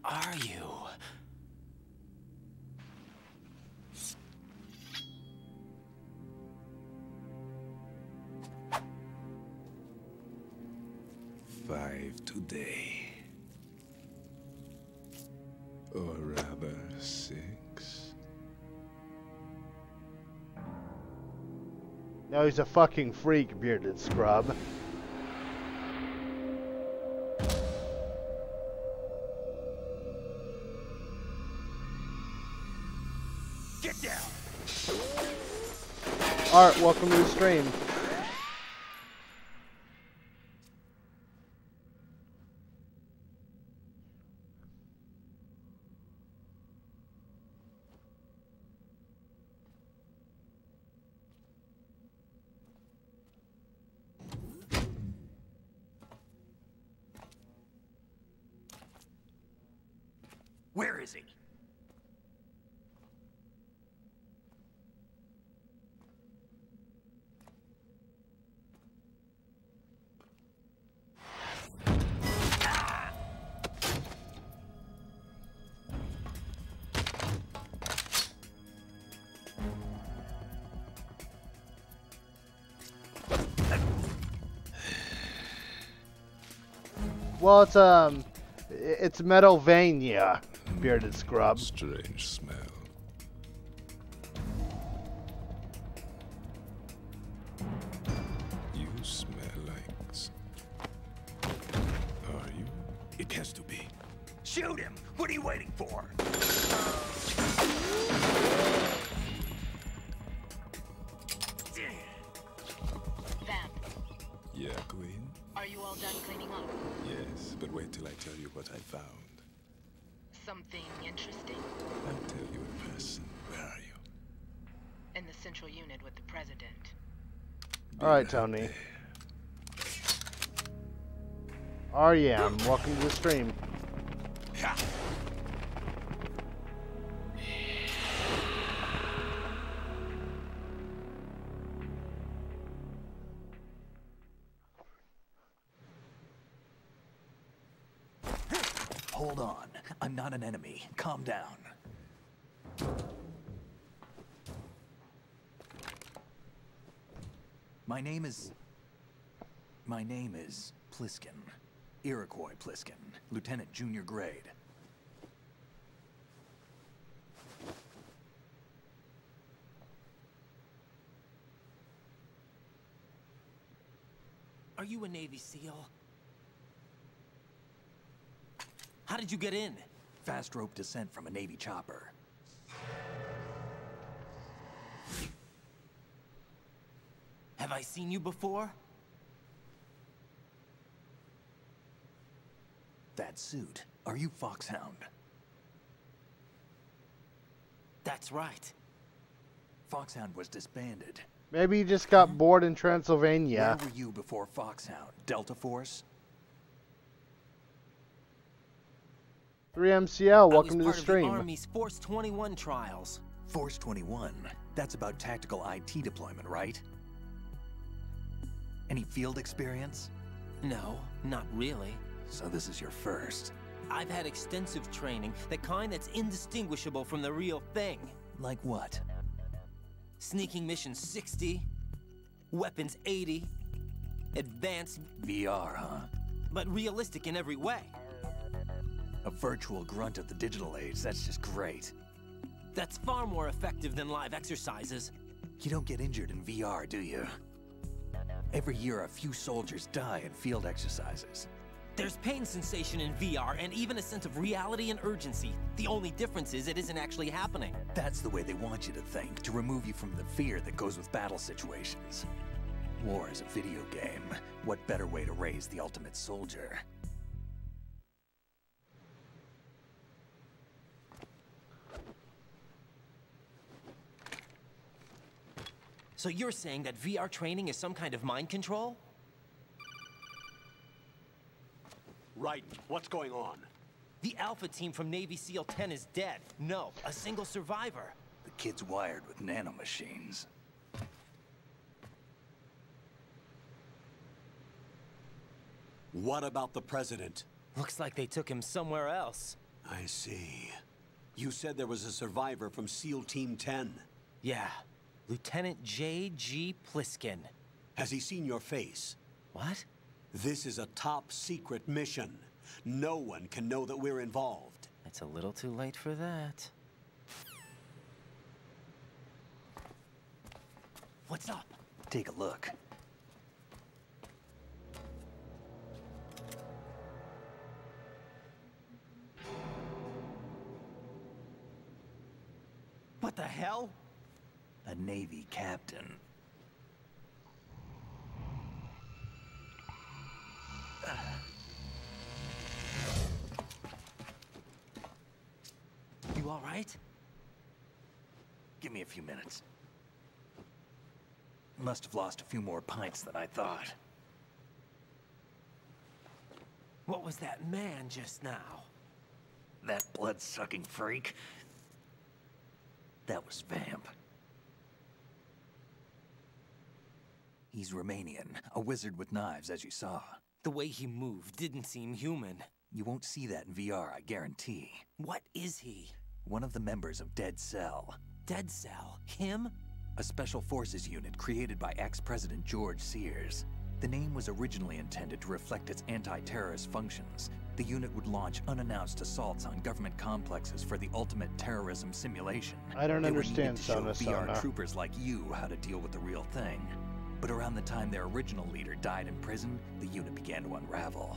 are you? Five today. Or rather, 6. No, he's a fucking freak, bearded scrub. Get down! Art, welcome to the stream. Where is he? Well, it's Metalvania, bearded scrub. Strange smell. You smell like... Are you? It has to be. Shoot him! What are you waiting for? Vamp, Yeah, Queen? are you all done cleaning up? Yes, but wait till I tell you what I found. Something interesting? I'll tell you in person. Where are you? In the central unit with the president. Alright, Tony. REM, welcome to the stream. Hold on. I'm not an enemy. Calm down. My name is Pliskin. Iroquois Pliskin. Lieutenant Junior Grade. Are you a Navy SEAL? How did you get in? Fast rope descent from a Navy chopper. Have I seen you before? That suit. Are you Foxhound? That's right. Foxhound was disbanded. Maybe you just got bored in Transylvania. Where were you before Foxhound? Delta Force? 3MCL, welcome to the stream. I was part of the Army's Force 21 trials. Force 21? That's about tactical IT deployment, right? Any field experience? No, not really. So this is your first. I've had extensive training, the kind that's indistinguishable from the real thing. Like what? Sneaking mission 60, weapons 80, advanced... VR, huh? But realistic in every way. A virtual grunt of the digital age, that's just great. That's far more effective than live exercises. You don't get injured in VR, do you? Every year a few soldiers die in field exercises. There's pain sensation in VR and even a sense of reality and urgency. The only difference is it isn't actually happening. That's the way they want you to think, to remove you from the fear that goes with battle situations. War is a video game. What better way to raise the ultimate soldier? So you're saying that VR training is some kind of mind control? Right. What's going on? The Alpha team from Navy SEAL 10 is dead. No, a single survivor. The kid's wired with nanomachines. What about the president? Looks like they took him somewhere else. I see. You said there was a survivor from SEAL Team 10. Yeah. Lieutenant J.G. Pliskin. Has he seen your face? What? This is a top-secret mission. No one can know that we're involved. It's a little too late for that. What's up? Take a look. What the hell? A Navy captain. You all right? Give me a few minutes. Must have lost a few more pints than I thought. What was that man just now? That blood-sucking freak? That was Vamp. He's Romanian, a wizard with knives, as you saw. The way he moved didn't seem human. You won't see that in VR, I guarantee. What is he? One of the members of Dead Cell. Dead Cell? Him? A special forces unit created by ex-President George Sears. The name was originally intended to reflect its anti-terrorist functions. The unit would launch unannounced assaults on government complexes for the ultimate terrorism simulation. I don't understand, to show VR Sona. troopers like you how to deal with the real thing. But around the time their original leader died in prison, the unit began to unravel.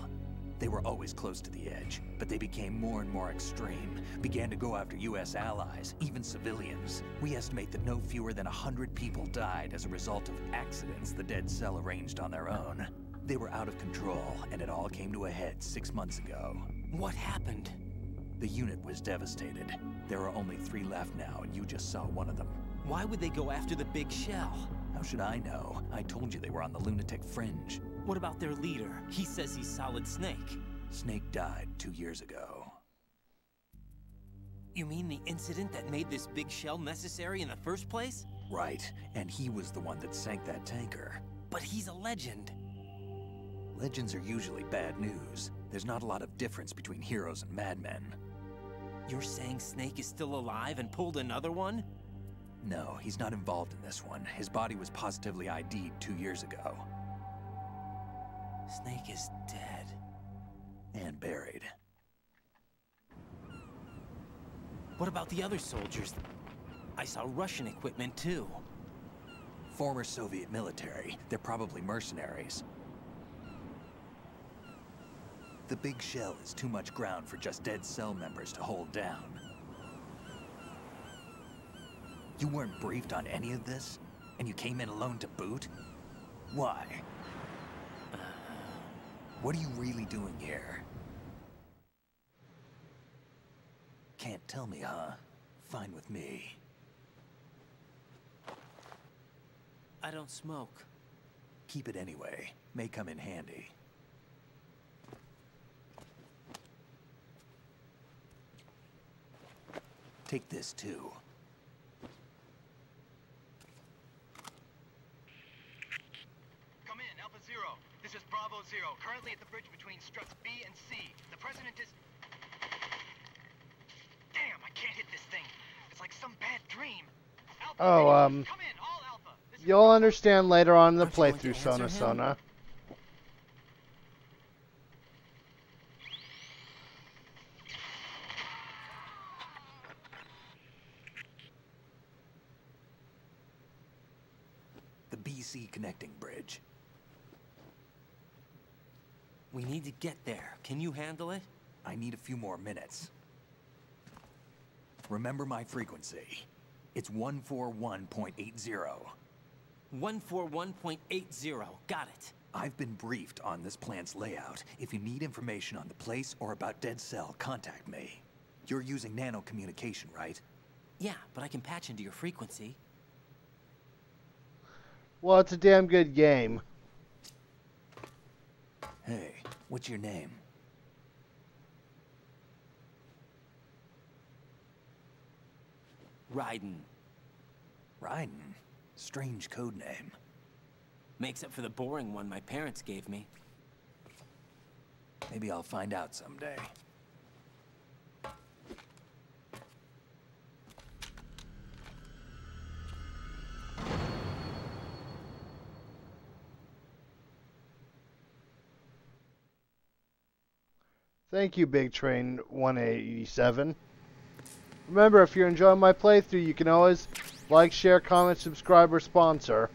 They were always close to the edge, but they became more and more extreme, began to go after US allies, even civilians. We estimate that no fewer than 100 people died as a result of accidents the Dead Cell arranged on their own. They were out of control, and it all came to a head 6 months ago. What happened? The unit was devastated. There are only 3 left now, and you just saw one of them. Why would they go after the big shell? How should I know? I told you they were on the lunatic fringe. What about their leader? He says he's Solid Snake. Snake died 2 years ago. You mean the incident that made this big shell necessary in the first place? Right, and he was the one that sank that tanker. But he's a legend. Legends are usually bad news. There's not a lot of difference between heroes and madmen. You're saying Snake is still alive and pulled another one? No, he's not involved in this one. His body was positively ID'd 2 years ago. Snake is dead. And buried. What about the other soldiers? I saw Russian equipment too. Former Soviet military. They're probably mercenaries. The big shell is too much ground for just Dead Cell members to hold down. You weren't briefed on any of this? And you came in alone to boot? Why? What are you really doing here? Can't tell me, huh? Fine with me. I don't smoke. Keep it anyway. May come in handy. Take this too. Come in, Alpha Zero. This is Bravo Zero, currently at the bridge between struts B and C. The President is... Damn, I can't hit this thing. It's like some bad dream. Alpha, come in, all Alpha. You'll understand later on in the playthrough, Sona. The BC connecting bridge. We need to get there. Can you handle it? I need a few more minutes. Remember my frequency. It's 141.80. 141.80. Got it. I've been briefed on this plant's layout. If you need information on the place or about Dead Cell, contact me. You're using nano communication, right? Yeah, but I can patch into your frequency. Well, it's a damn good game. Hey, what's your name? Raiden. Raiden? Strange code name. Makes up for the boring one my parents gave me. Maybe I'll find out someday. Thank you, Big Train 187. Remember, if you're enjoying my playthrough, you can always like, share, comment, subscribe, or sponsor.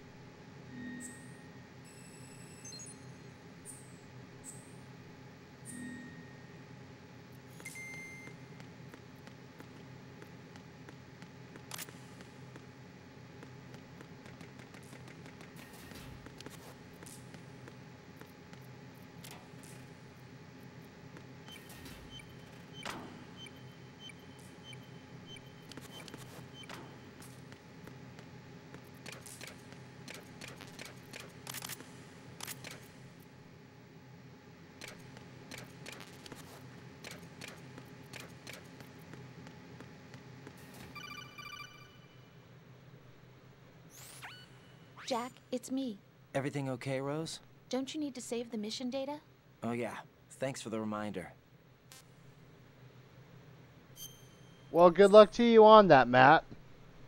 Jack, it's me. Everything okay, Rose? Don't you need to save the mission data? Oh yeah, thanks for the reminder. Well, good luck to you on that, Matt.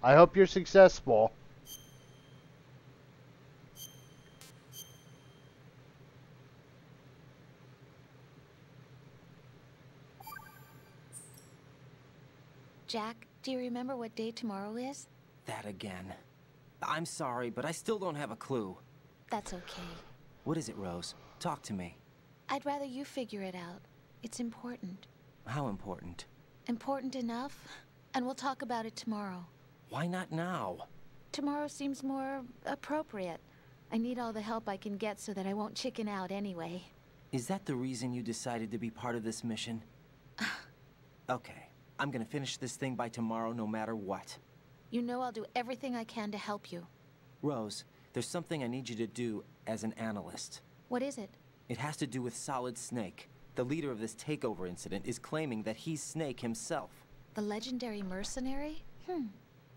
I hope you're successful. Jack, do you remember what day tomorrow is? That again. I'm sorry, but I still don't have a clue. That's okay. What is it, Rose? Talk to me. I'd rather you figure it out. It's important. How important? Important enough, and we'll talk about it tomorrow. Why not now? Tomorrow seems more appropriate. I need all the help I can get so that I won't chicken out anyway. Is that the reason you decided to be part of this mission? Okay, I'm gonna finish this thing by tomorrow no matter what. You know I'll do everything I can to help you. Rose, there's something I need you to do as an analyst. What is it? It has to do with Solid Snake. The leader of this takeover incident is claiming that he's Snake himself. The legendary mercenary?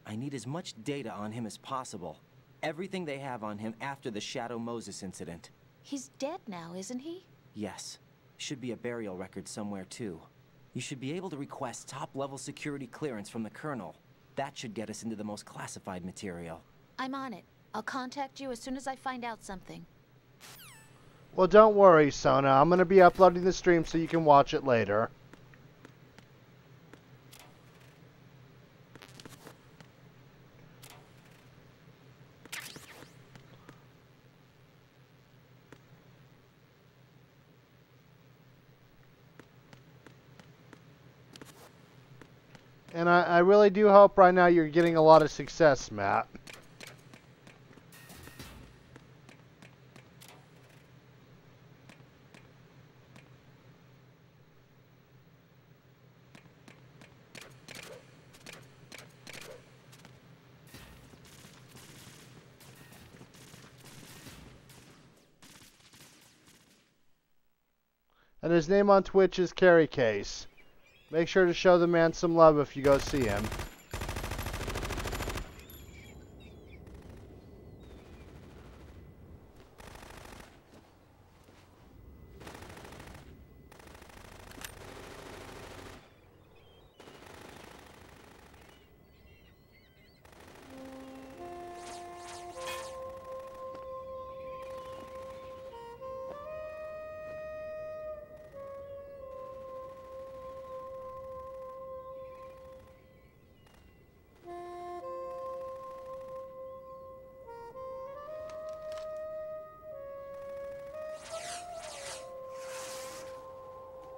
I need as much data on him as possible. Everything they have on him after the Shadow Moses incident. He's dead now, isn't he? Yes. Should be a burial record somewhere, too. You should be able to request top-level security clearance from the Colonel. That should get us into the most classified material. I'm on it. I'll contact you as soon as I find out something. Well, don't worry, Sona. I'm going to be uploading the stream so you can watch it later. And I really do hope right now you're getting a lot of success, Matt. And his name on Twitch is Carry Case. Make sure to show the man some love if you go see him.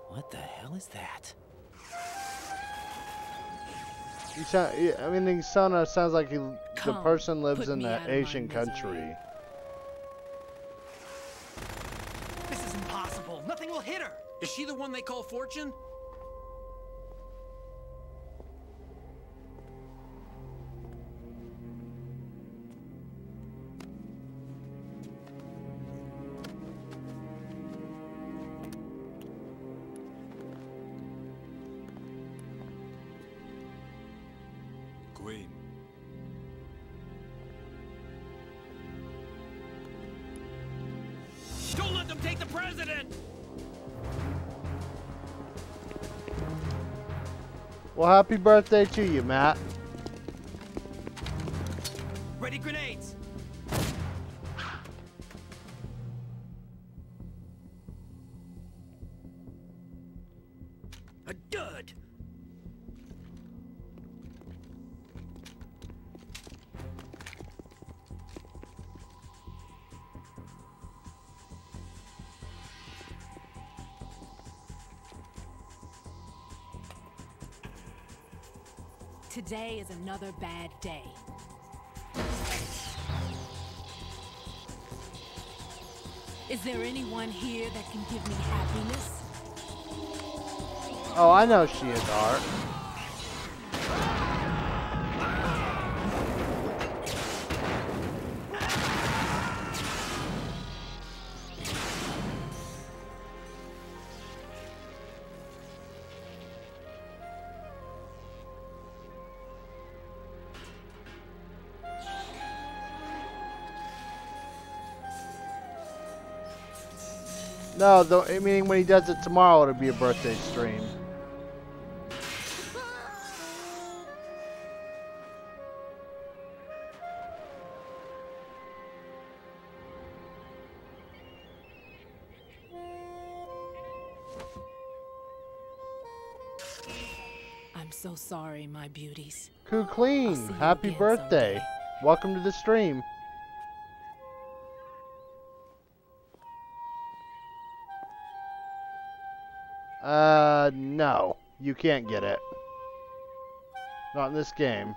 What the hell is that? You sound, I mean, Sona sounds like the person lives put in me the out of my Asian misery. country. This is impossible. Nothing will hit her. Is she the one they call Fortune? Queen. Don't let them take the president! Well, happy birthday to you, Matt. Ready grenades! absurd! Today is another bad day. Is there anyone here that can give me happiness? Oh, I know she is Art. No, though, I mean, when he does it tomorrow, it'll be a birthday stream. I'm so sorry, my beauties. Ku Clean, happy birthday. Welcome to the stream. No. You can't get it. Not in this game.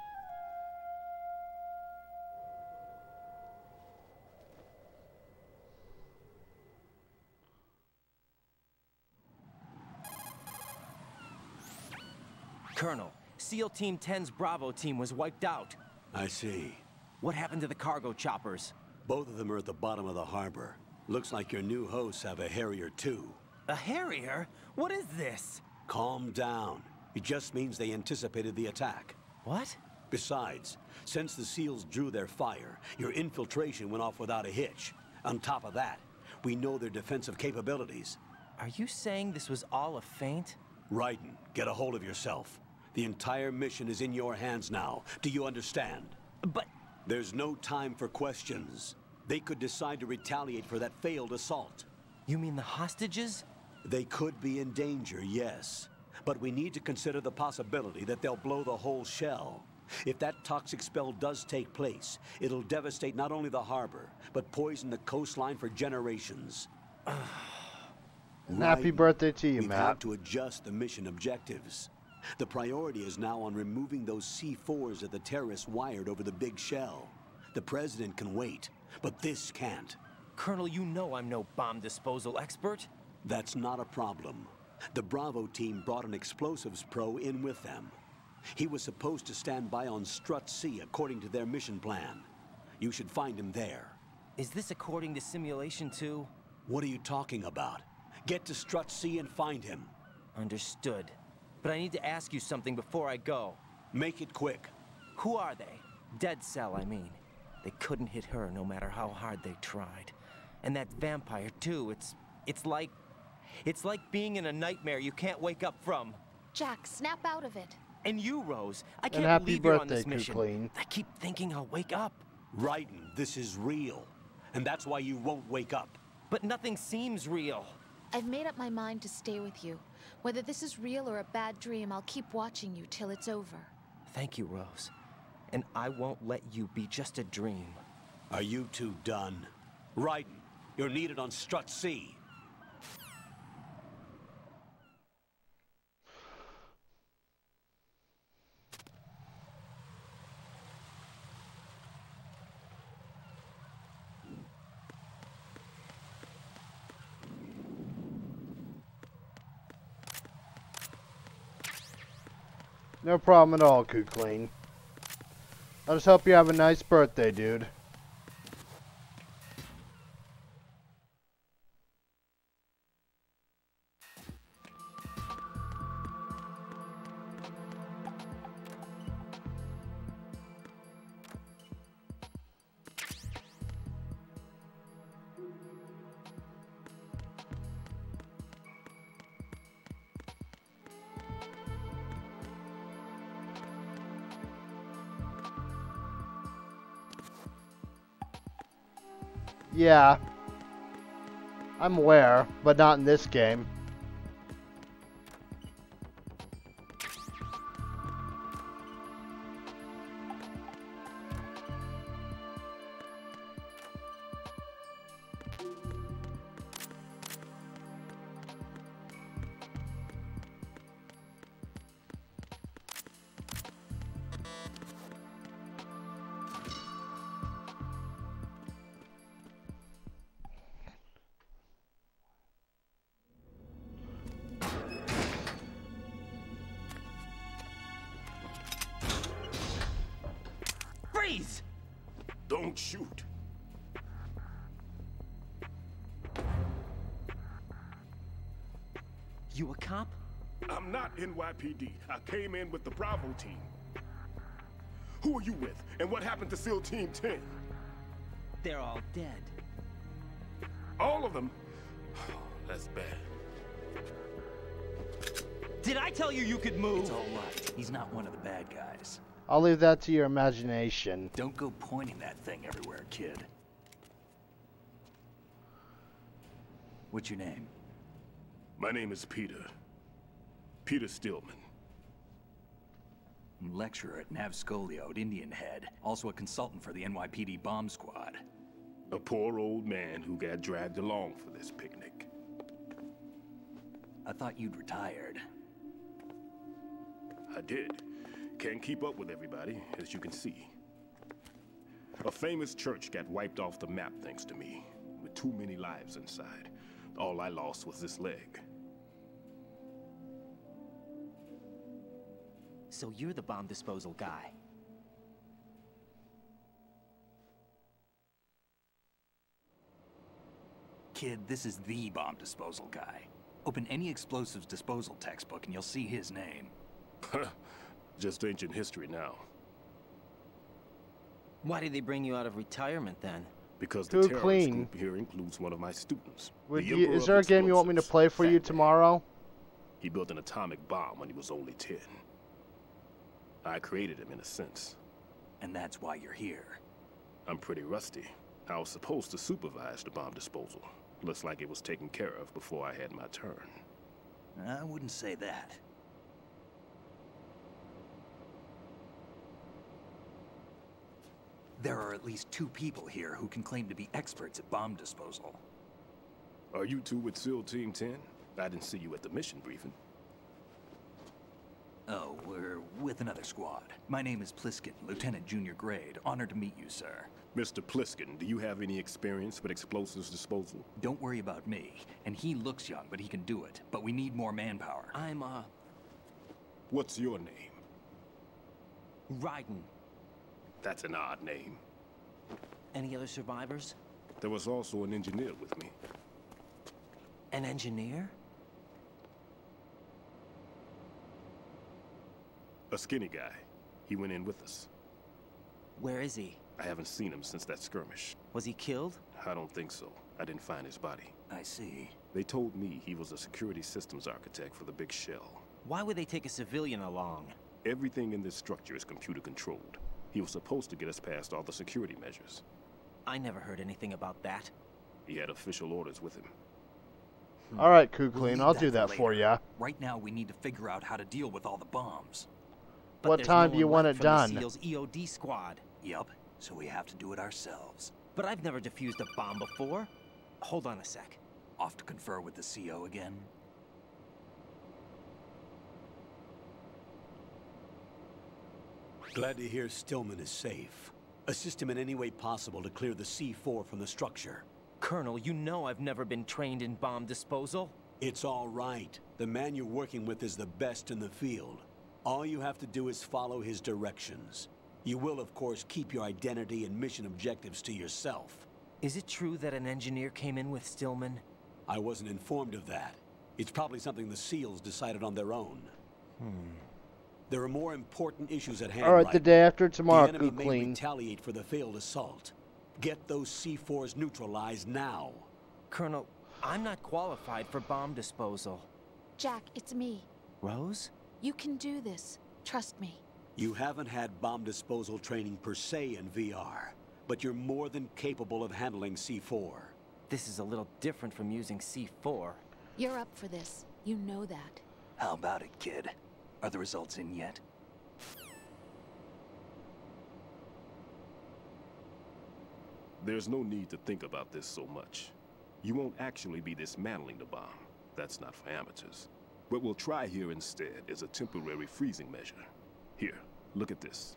Colonel, SEAL Team 10's Bravo team was wiped out. I see. What happened to the cargo choppers? Both of them are at the bottom of the harbor. Looks like your new hosts have a Harrier too. A Harrier? What is this? Calm down. It just means they anticipated the attack. What? Besides, since the SEALs drew their fire, your infiltration went off without a hitch. On top of that, we know their defensive capabilities. Are you saying this was all a feint? Raiden, get a hold of yourself. The entire mission is in your hands now. Do you understand? But... There's no time for questions. They could decide to retaliate for that failed assault. You mean the hostages? They could be in danger, yes. But we need to consider the possibility that they'll blow the whole shell. If that toxic spell does take place, it'll devastate not only the harbor, but poison the coastline for generations. Happy birthday to you, We've Matt. had to adjust the mission objectives. The priority is now on removing those C4s that the terrorists wired over the big shell. The president can wait, but this can't. Colonel, you know I'm no bomb disposal expert. That's not a problem. The Bravo team brought an explosives pro in with them. He was supposed to stand by on Strut C according to their mission plan. You should find him there. Is this according to simulation too? What are you talking about? Get to Strut C and find him. Understood. But I need to ask you something before I go. Make it quick. Who are they? Dead Cell, I mean. They couldn't hit her no matter how hard they tried. And that vampire too, it's like being in a nightmare you can't wake up from. Jack, snap out of it. And you, Rose, I And can't happy believe you're on birthday, this mission. Ku-Clean. I keep thinking I'll wake up. Raiden, this is real. And that's why you won't wake up. But nothing seems real. I've made up my mind to stay with you. Whether this is real or a bad dream, I'll keep watching you till it's over. Thank you, Rose. And I won't let you be just a dream. Are you two done? Raiden, you're needed on Strut C. No problem at all, Ku Clean. I just hope you have a nice birthday, dude. Yeah. I'm aware, but not in this game. Don't shoot. You a cop? I'm not NYPD. I came in with the Bravo team. Who are you with? And what happened to SEAL Team 10? They're all dead. All of them? That's bad. Did I tell you you could move? It's all right. He's not one of the bad guys. I'll leave that to your imagination. Don't go pointing that thing everywhere, kid. What's your name? My name is Peter. Peter Stillman. Lecturer at Navscolio at Indian Head. Also a consultant for the NYPD bomb squad. A poor old man who got dragged along for this picnic. I thought you'd retired. I did. Can't keep up with everybody, as you can see. A famous church got wiped off the map thanks to me, with too many lives inside. All I lost was this leg. So you're the bomb disposal guy. Kid, this is the bomb disposal guy. Open any explosives disposal textbook and you'll see his name. Just ancient history now. Why did they bring you out of retirement then? Because the terrorist group here includes one of my students. Is there a game you want me to play for you tomorrow? He built an atomic bomb when he was only 10. I created him in a sense. And that's why you're here. I'm pretty rusty. I was supposed to supervise the bomb disposal. Looks like it was taken care of before I had my turn. I wouldn't say that. There are at least 2 people here who can claim to be experts at bomb disposal. Are you 2 with SEAL Team 10? I didn't see you at the mission briefing. Oh, we're with another squad. My name is Pliskin, Lieutenant Junior Grade. Honored to meet you, sir. Mr. Pliskin, do you have any experience with explosives disposal? Don't worry about me. And he looks young, but he can do it. But we need more manpower. I'm, What's your name? Raiden. That's an odd name. Any other survivors? There was also an engineer with me. An engineer? A skinny guy. He went in with us. Where is he? I haven't seen him since that skirmish. Was he killed? I don't think so. I didn't find his body. I see. They told me he was a security systems architect for the big shell. Why would they take a civilian along? Everything in this structure is computer controlled. He was supposed to get us past all the security measures. I never heard anything about that. He had official orders with him. Alright, Kuklin, I'll do that for ya. Right now, we need to figure out how to deal with all the bombs. But what time do you want it done? The SEAL's EOD squad. Yup, so we have to do it ourselves. But I've never defused a bomb before. Hold on a sec. Off to confer with the CO again? Glad to hear Stillman is safe. Assist him in any way possible to clear the C4 from the structure. Colonel, you know I've never been trained in bomb disposal. It's all right. The man you're working with is the best in the field. All you have to do is follow his directions. You will, of course, keep your identity and mission objectives to yourself. Is it true that an engineer came in with Stillman? I wasn't informed of that. It's probably something the SEALs decided on their own. There are more important issues at hand. Alright, the day after tomorrow, the enemy Gook may Clean. retaliate for the failed assault. Get those C4s neutralized now. Colonel, I'm not qualified for bomb disposal. Jack, it's me. Rose? You can do this. Trust me. You haven't had bomb disposal training per se in VR, but you're more than capable of handling C4. This is a little different from using C4. You're up for this. You know that. How about it, kid? Are the results in yet? There's no need to think about this so much. You won't actually be dismantling the bomb. That's not for amateurs. What we'll try here instead is a temporary freezing measure. Here, look at this.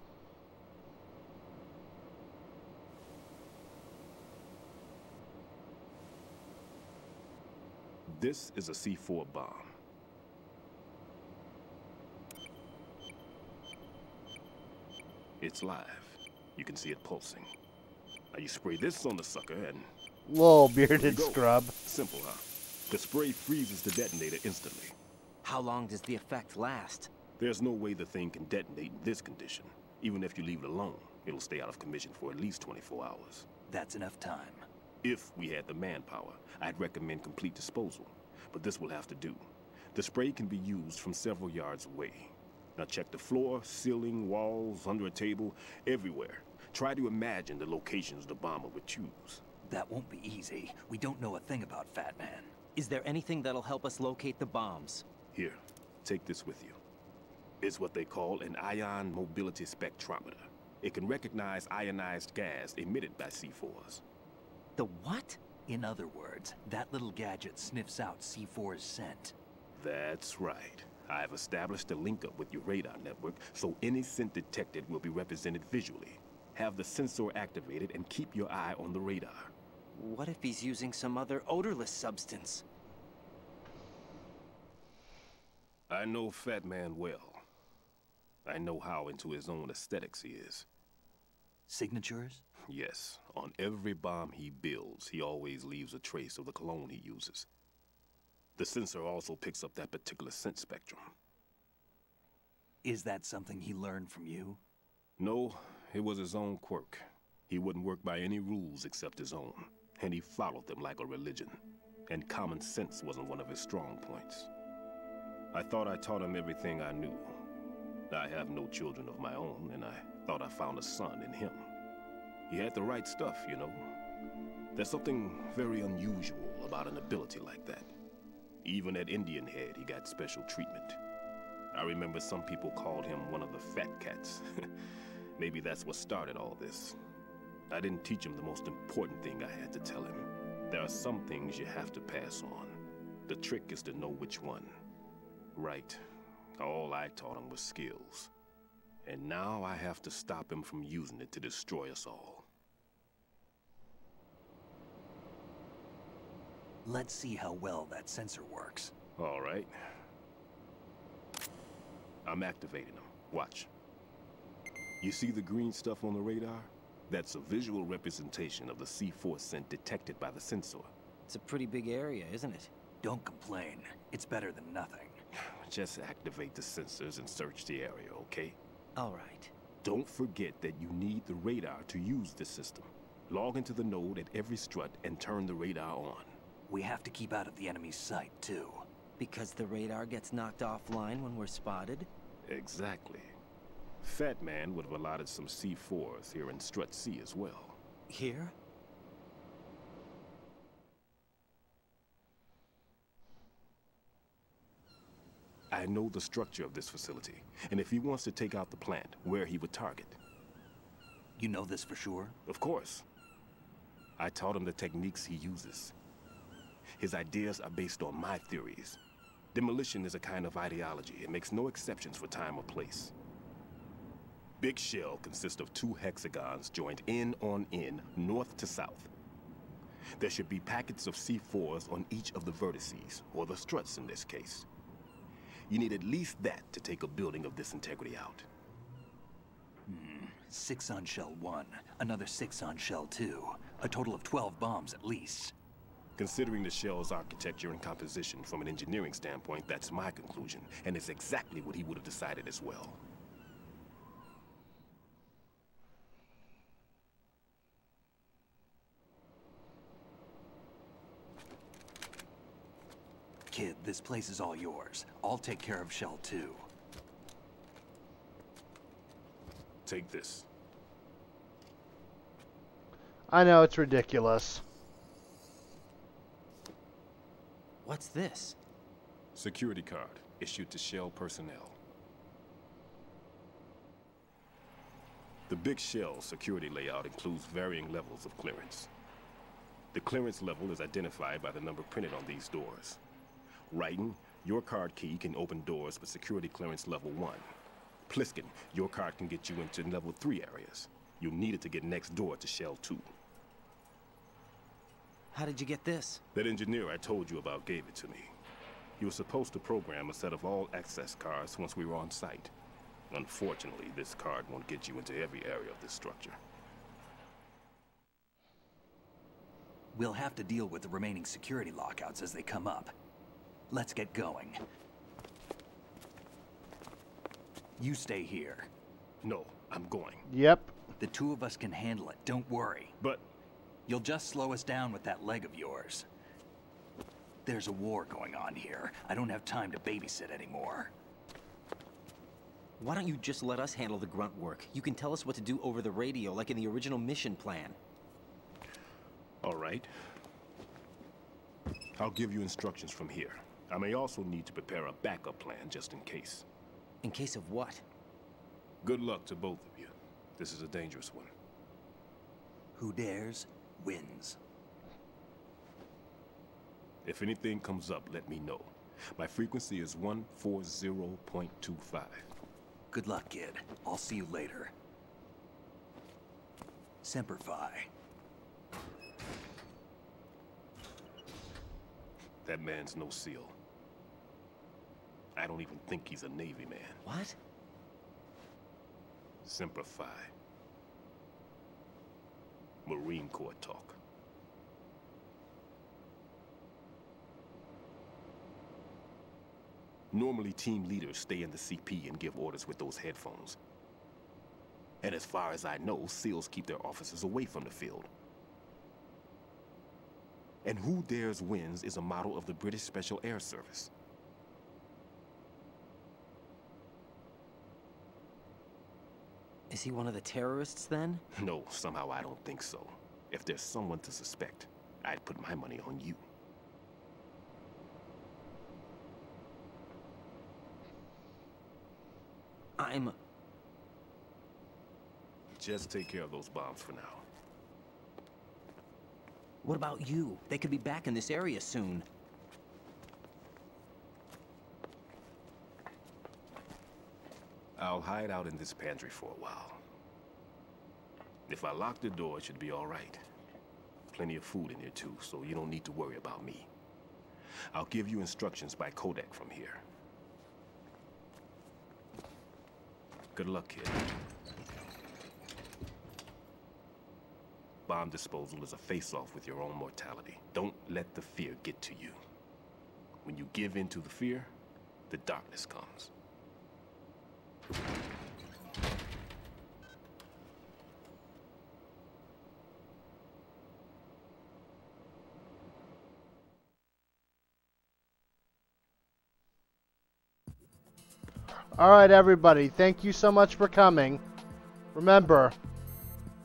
This is a C4 bomb. It's live. You can see it pulsing. Now you spray this on the sucker and... Little bearded scrub. Simple, huh? The spray freezes the detonator instantly. How long does the effect last? There's no way the thing can detonate in this condition. Even if you leave it alone, it'll stay out of commission for at least 24 hours. That's enough time. If we had the manpower, I'd recommend complete disposal. But this will have to do. The spray can be used from several yards away. Now check the floor, ceiling, walls, under a table, everywhere. Try to imagine the locations the bomber would choose. That won't be easy. We don't know a thing about Fat Man. Is there anything that'll help us locate the bombs? Here, take this with you. It's what they call an ion mobility spectrometer. It can recognize ionized gas emitted by C4s. The what? In other words, that little gadget sniffs out C4's scent. That's right. I've established a link up with your radar network, so any scent detected will be represented visually. Have the sensor activated and keep your eye on the radar. What if he's using some other odorless substance? I know Fat Man well. I know how into his own aesthetics he is. Signatures? Yes. On every bomb he builds, he always leaves a trace of the cologne he uses. The sensor also picks up that particular scent spectrum. Is that something he learned from you? No, it was his own quirk. He wouldn't work by any rules except his own, and he followed them like a religion. And common sense wasn't one of his strong points. I thought I taught him everything I knew. I have no children of my own, and I thought I found a son in him. He had the right stuff, you know. There's something very unusual about an ability like that. Even at Indian Head, he got special treatment. I remember some people called him one of the fat cats. Maybe that's what started all this. I didn't teach him the most important thing I had to tell him. There are some things you have to pass on. The trick is to know which one. Right. All I taught him was skills. And now I have to stop him from using it to destroy us all. Let's see how well that sensor works. All right. I'm activating them. Watch. You see the green stuff on the radar? That's a visual representation of the C4 scent detected by the sensor. It's a pretty big area, isn't it? Don't complain. It's better than nothing. Just activate the sensors and search the area, okay? All right. Don't forget that you need the radar to use the system. Log into the node at every strut and turn the radar on. We have to keep out of the enemy's sight, too. Because the radar gets knocked offline when we're spotted? Exactly. Fat Man would have allotted some C4s here in Strut C as well. Here? I know the structure of this facility, and if he wants to take out the plant, where he would target. You know this for sure? Of course. I taught him the techniques he uses. His ideas are based on my theories. Demolition is a kind of ideology. It makes no exceptions for time or place. Big Shell consists of 2 hexagons joined end on end, north to south. There should be packets of C4s on each of the vertices, or the struts in this case. You need at least that to take a building of this integrity out. 6 on Shell 1, another 6 on Shell 2. A total of 12 bombs at least. Considering the shell's architecture and composition from an engineering standpoint, that's my conclusion, and it's exactly what he would have decided as well. Kid, this place is all yours. I'll take care of Shell 2. Take this. I know, it's ridiculous. What's this? Security card, issued to Shell personnel. The Big Shell security layout includes varying levels of clearance. The clearance level is identified by the number printed on these doors. Raiden, your card key can open doors with security clearance level 1. Pliskin, your card can get you into level 3 areas. You'll need it to get next door to Shell 2. How did you get this? That engineer I told you about gave it to me. He was supposed to program a set of all access cards once we were on site. Unfortunately, this card won't get you into every area of this structure. We'll have to deal with the remaining security lockouts as they come up. Let's get going. You stay here. No, I'm going. Yep. The two of us can handle it, don't worry. But... You'll just slow us down with that leg of yours. There's a war going on here. I don't have time to babysit anymore. Why don't you just let us handle the grunt work? You can tell us what to do over the radio, like in the original mission plan. All right. I'll give you instructions from here. I may also need to prepare a backup plan just in case. In case of what? Good luck to both of you. This is a dangerous one. Who dares, wins. If anything comes up, let me know. My frequency is 140.25. Good luck, kid. I'll see you later. Semper Fi. That man's no SEAL. I don't even think he's a Navy man. What? Semper Fi. Marine Corps talk. Normally, team leaders stay in the CP and give orders with those headphones. And as far as I know, SEALs keep their officers away from the field. And Who Dares Wins is a model of the British Special Air Service. Is he one of the terrorists, then? No, somehow I don't think so. If there's someone to suspect, I'd put my money on you. Just take care of those bombs for now. What about you? They could be back in this area soon. I'll hide out in this pantry for a while. If I lock the door, it should be all right. Plenty of food in here too, so you don't need to worry about me. I'll give you instructions by codec from here. Good luck, kid. Bomb disposal is a face-off with your own mortality. Don't let the fear get to you. When you give in to the fear, the darkness comes. Alright everybody, thank you so much for coming. Remember,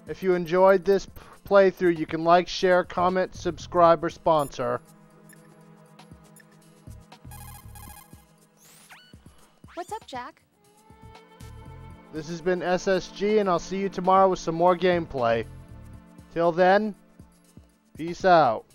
if you enjoyed this playthrough, you can like, share, comment, subscribe, or sponsor. What's up, Jack? This has been SSG, and I'll see you tomorrow with some more gameplay. Till then, peace out.